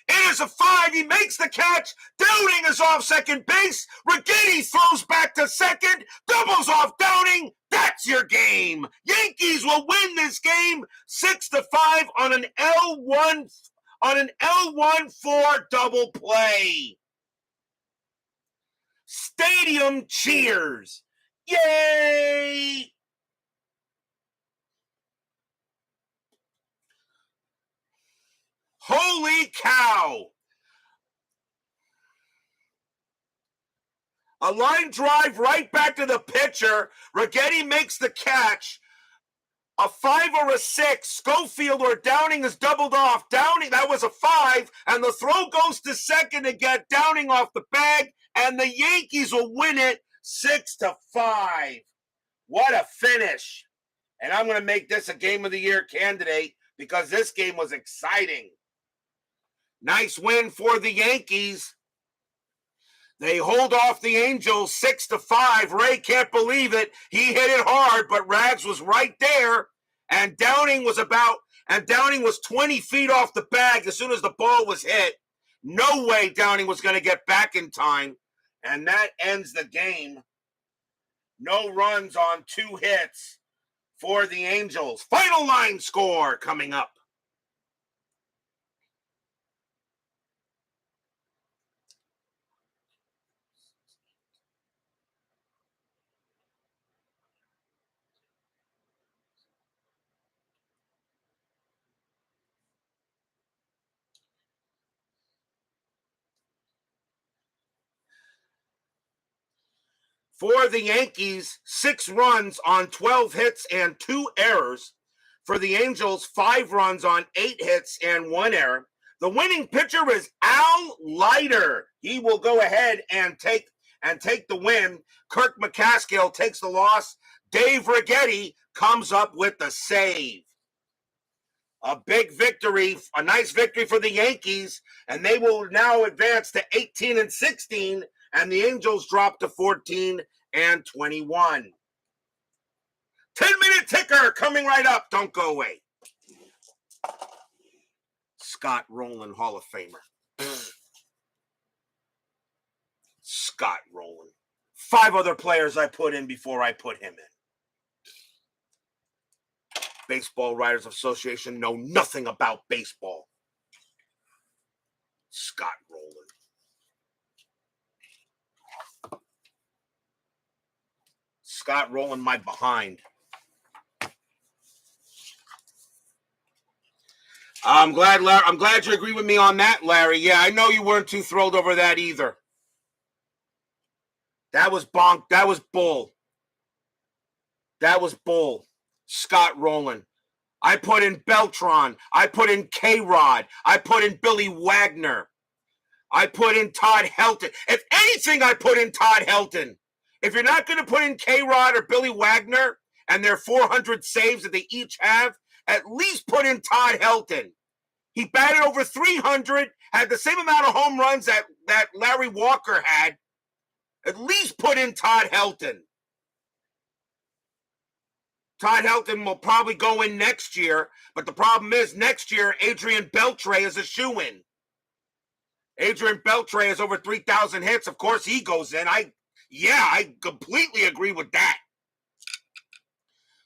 It is a 5. He makes the catch. Downing is off second base. Righetti throws back to second. Doubles off Downing. That's your game. Yankees will win this game 6-5 on an L1-4 double play. Stadium cheers. Yay! Holy cow! A line drive right back to the pitcher. Righetti makes the catch. A 5 or a 6. Schofield or Downing is doubled off. Downing, that was a 5. And the throw goes to second to get Downing off the bag. And the Yankees will win it 6-5. What a finish. And I'm going to make this a Game of the Year candidate because this game was exciting. Nice win for the Yankees. They hold off the Angels 6-5. Ray can't believe it. He hit it hard, but Rags was right there. And Downing was 20 feet off the bag as soon as the ball was hit. No way Downing was going to get back in time. And that ends the game. No runs on 2 hits for the Angels. Final line score coming up. For the Yankees, 6 runs on 12 hits and 2 errors. For the Angels, 5 runs on 8 hits and 1 error. The winning pitcher is Leiter. He will go ahead and take the win. Kirk McCaskill takes the loss. Dave Righetti comes up with the save. A big victory, a nice victory for the Yankees, and they will now advance to 18-16, and the Angels drop to 14-21. 10-minute ticker coming right up. Don't go away. Scott Rowland, Hall of Famer. Scott Rowland. 5 other players I put in before I put him in. Baseball Writers Association know nothing about baseball. Scott Rowland. Scott Rowland, my behind. I'm glad you agree with me on that, Larry. Yeah, I know you weren't too thrilled over that either. That was bonk. That was bull. That was bull. Scott Rowland. I put in Beltran. I put in K-Rod. I put in Billy Wagner. I put in Todd Helton. If anything, I put in Todd Helton. If you're not going to put in K-Rod or Billy Wagner and their 400 saves that they each have, at least put in Todd Helton. He batted over 300, had the same amount of home runs that Larry Walker had. At least put in Todd Helton. Todd Helton will probably go in next year, but the problem is next year, Adrian Beltre is a shoo-in. Adrian Beltre has over 3,000 hits. Of course, he goes in. I completely agree with that.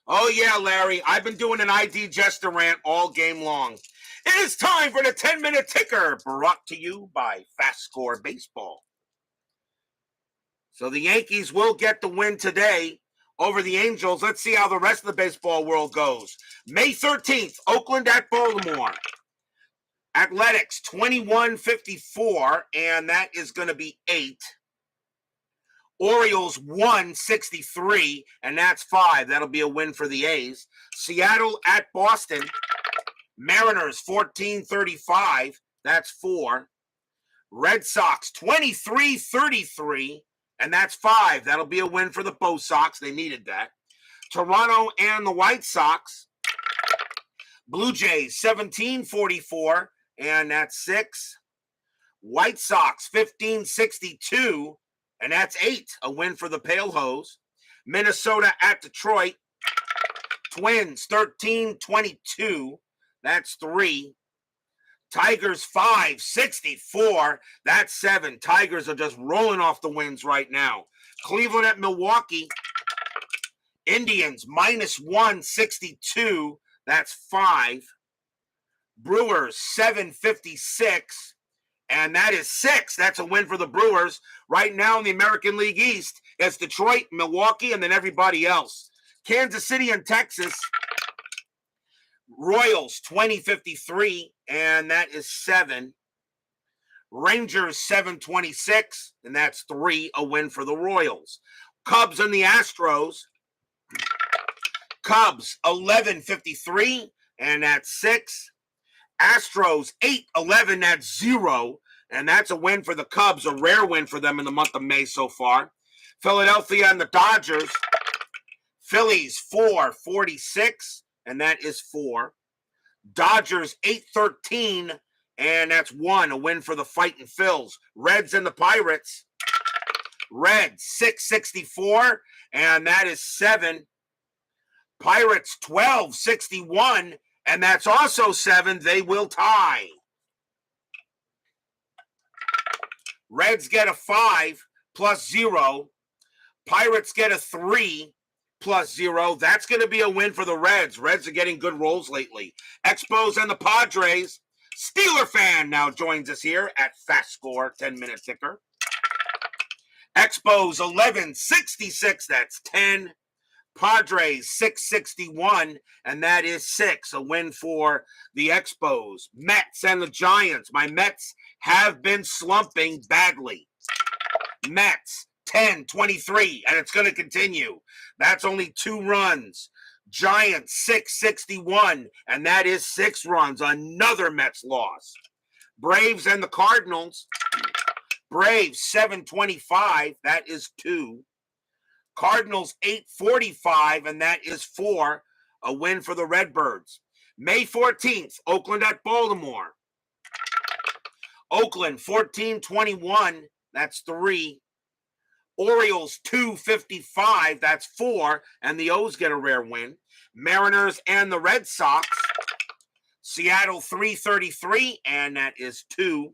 Oh, yeah, Larry, I've been doing an ID Jester rant all game long. It is time for the 10-minute ticker, brought to you by FastScore Baseball. So the Yankees will get the win today over the Angels. Let's see how the rest of the baseball world goes. May 13th, Oakland at Baltimore. Athletics 21-54, and that is going to be 8. Orioles 163, and that's 5. That'll be a win for the A's. Seattle at Boston. Mariners 14-35, that's 4. Red Sox 23-33, and that's 5. That'll be a win for the Bo Sox. They needed that. Toronto and the White Sox. Blue Jays 17-44, and that's 6. White Sox 15-62, and that's 8. A win for the Pale Hose. Minnesota at Detroit. Twins 13-22, that's 3. Tigers 5-64, that's 7. Tigers are just rolling off the wins right now. Cleveland at Milwaukee. Indians -162, that's 5. Brewers 756, and that is 6. That's a win for the Brewers. Right now in the American League East, it's Detroit, Milwaukee, and then everybody else. Kansas City and Texas. Royals 20-53, and that is 7. Rangers 726, and that's 3. A win for the Royals. Cubs and the Astros. Cubs 11-53, and that's 6. Astros 8-11, that's 0, and that's a win for the Cubs, a rare win for them in the month of May so far. Philadelphia and the Dodgers. Phillies 4-46, and that is 4. Dodgers 8-13, and that's 1. A win for the Fightin' Phils. Reds and the Pirates. Reds 6-64, and that is 7. Pirates 12-61, and that's also 7. They will tie. Reds get a 5 plus 0. Pirates get a 3 plus 0. That's going to be a win for the Reds. Reds are getting good rolls lately. Expos and the Padres. Steeler fan now joins us here at FastScore 10-minute ticker. Expos 11-66, that's 10. Padres 6-61, and that is 6. A win for the Expos. Mets and the Giants. My Mets have been slumping badly. Mets 10-23, and it's going to continue. That's only 2 runs. Giants 6-61, and that is 6 runs. Another Mets loss. Braves and the Cardinals. Braves 7-25, that is 2. Cardinals 845, and that is 4, a win for the Redbirds. May 14th, Oakland at Baltimore. Oakland 14-21, that's 3. Orioles 255, that's 4, and the O's get a rare win. Mariners and the Red Sox. Seattle 333, and that is 2.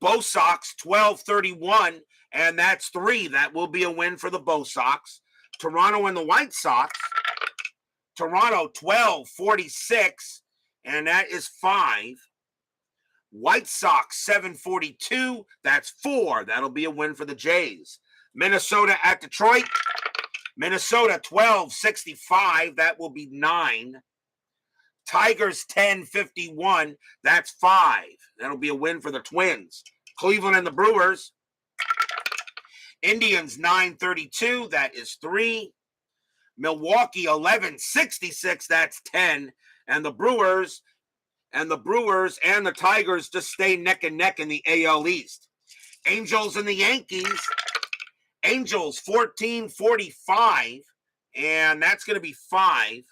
Bo Sox 1231, and that's 3. That will be a win for the Bo Sox. Toronto and the White Sox. Toronto 1246, and that is 5. White Sox 742, that's 4. That'll be a win for the Jays. Minnesota at Detroit. Minnesota 1265, that will be 9. Tigers 1051, that's 5. That'll be a win for the Twins. Cleveland and the Brewers. Indians 932, that is 3. Milwaukee 1166, that's 10. And the Brewers and the Tigers just stay neck and neck in the AL East. Angels and the Yankees. Angels 1445, and that's going to be 5.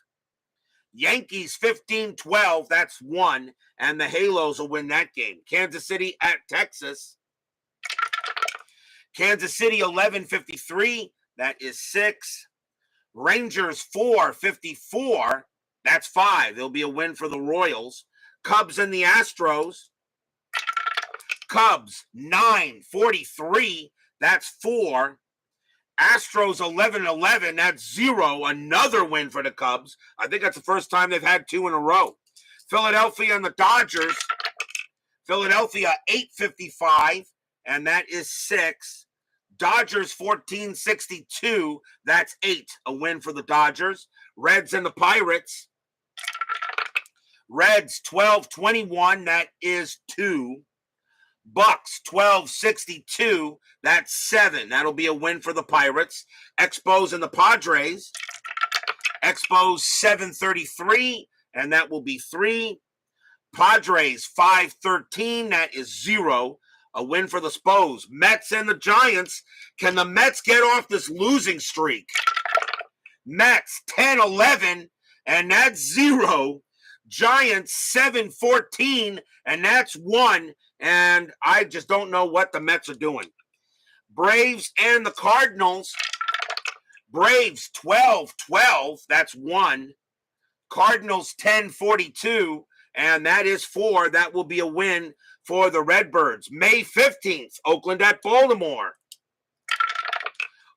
Yankees 15-12, that's 1, and the Halos will win that game. Kansas City at Texas. Kansas City 1153, that is 6. Rangers 454, that's 5. There'll be a win for the Royals. Cubs and the Astros. Cubs 943, that's 4. Astros 11-11, that's 0. Another win for the Cubs. I think that's the first time they've had 2 in a row. Philadelphia and the Dodgers. Philadelphia 855, and that is 6. Dodgers 1462, that's 8. A win for the Dodgers. Reds and the Pirates. Reds 1221, that is 2. Bucks 1262, that's 7. That'll be a win for the Pirates. Expos and the Padres. Expos 733, and that will be 3. Padres 513, that is 0. A win for the Spos. Mets and the Giants. Can the Mets get off this losing streak? Mets 10-11, and that's 0. Giants 7-14, and that's 1. And I just don't know what the Mets are doing. Braves and the Cardinals. Braves 12-12, that's 1. Cardinals 10-42, and that is 4. That will be a win for the Redbirds. May 15th, Oakland at Baltimore.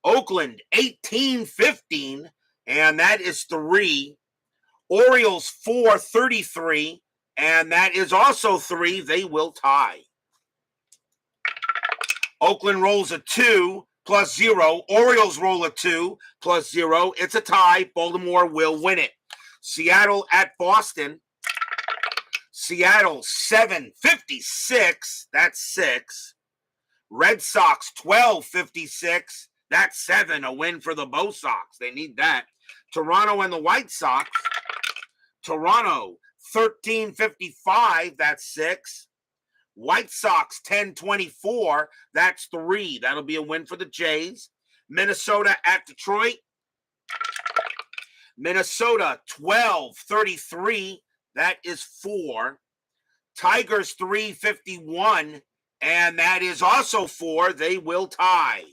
Oakland 18-15, and that is 3. Orioles 433, and that is also 3. They will tie. Oakland rolls a 2 plus 0. Orioles roll a 2 plus 0. It's a tie. Baltimore will win it. Seattle at Boston. Seattle 756, that's 6. Red Sox 1256, that's 7. A win for the Bo Sox. They need that. Toronto and the White Sox. Toronto 1355, that's 6. White Sox 1024, that's 3. That'll be a win for the Jays. Minnesota at Detroit. Minnesota 1233, that is 4. Tigers 351, and that is also 4. They will tie.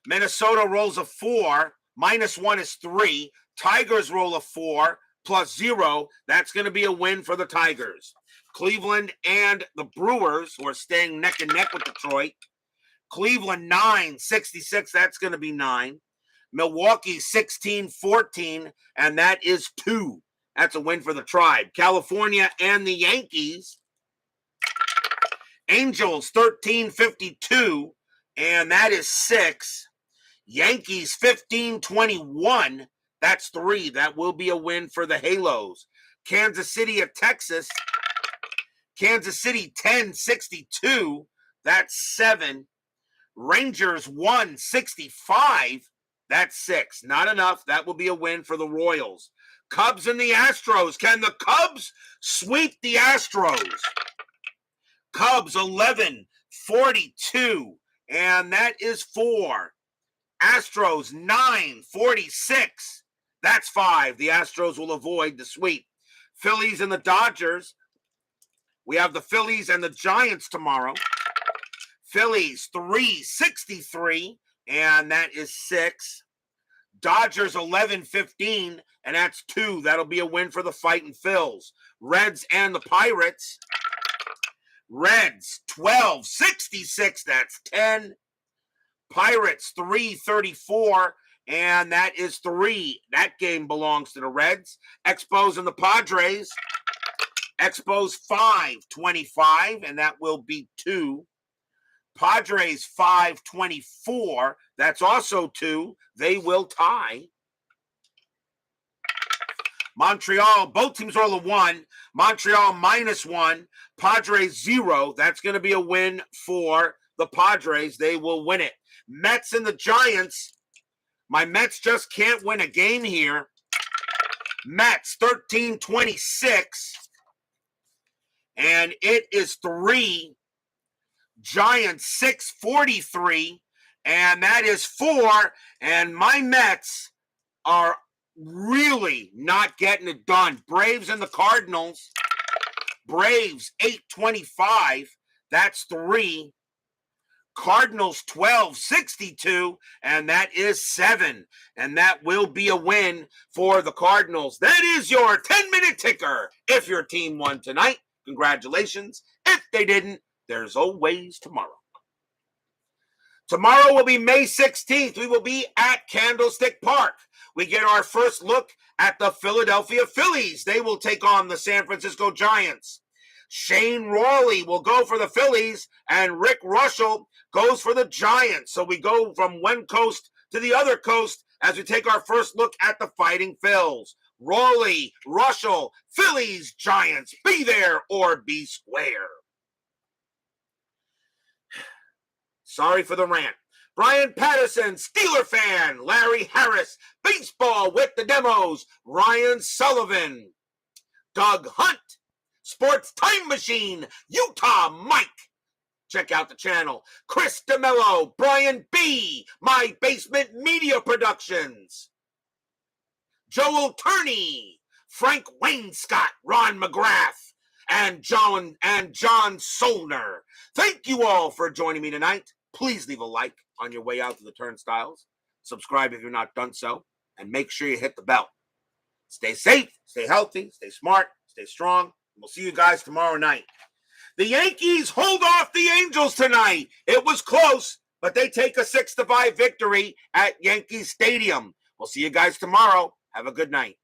Minnesota rolls a 4. -1 is 3. Tigers roll a 4 plus 0. That's going to be a win for the Tigers. Cleveland and the Brewers, who are staying neck and neck with Detroit. Cleveland 966, that's going to be 9. Milwaukee 1614, and that is 2. That's a win for the Tribe. California and the Yankees. Angels 1352, and that is 6. Yankees 1521, that's 3. That will be a win for the Halos. Kansas City at Texas. Kansas City 1062, that's 7. Rangers 165, that's 6. Not enough. That will be a win for the Royals. Cubs and the Astros. Can the Cubs sweep the Astros? Cubs 1142, and that is 4. Astros 946. That's 5. The Astros will avoid the sweep. Phillies and the Dodgers. We have the Phillies and the Giants tomorrow. Phillies 363, and that is 6. Dodgers 1115, and that's 2. That'll be a win for the Fightin' Phils. Reds and the Pirates. Reds 1266, that's 10. Pirates 334, and that is 3. That game belongs to the Reds. Expos and the Padres. Expos 525, and that will be 2. Padres 524, that's also 2. They will tie. Montreal, both teams roll a 1. Montreal -1. Padres 0. That's going to be a win for the Padres. They will win it. Mets and the Giants. My Mets just can't win a game here. Mets 1326. And it is 3. Giants 643, and that is 4. And my Mets are really not getting it done. Braves and the Cardinals. Braves 825, that's 3. Cardinals 1262, and that is 7. And that will be a win for the Cardinals. That is your 10-minute ticker. If your team won tonight, congratulations. If they didn't, there's always tomorrow. Tomorrow will be May 16th. We will be at Candlestick Park. We get our first look at the Philadelphia Phillies. They will take on the San Francisco Giants. Shane Rawley will go for the Phillies, and Rick Russell goes for the Giants. So we go from one coast to the other coast as we take our first look at the Fighting Phils. Rawley, Russell, Phillies, Giants. Be there or be square. Sorry for the rant. Brian Patterson, Steeler fan. Larry Harris, baseball with the demos. Ryan Sullivan. Doug Hunt, Sports Time Machine. Utah Mike. Check out the channel. Chris DeMello, Brian B. My Basement Media Productions. Joel Turney, Frank Wainscott, Ron McGrath, and John Solner. Thank you all for joining me tonight. Please leave a like on your way out to the turnstiles. Subscribe if you're not done so. And make sure you hit the bell. Stay safe, stay healthy, stay smart, stay strong. We'll see you guys tomorrow night. The Yankees hold off the Angels tonight. It was close, but they take a 6-5 victory at Yankee Stadium. We'll see you guys tomorrow. Have a good night.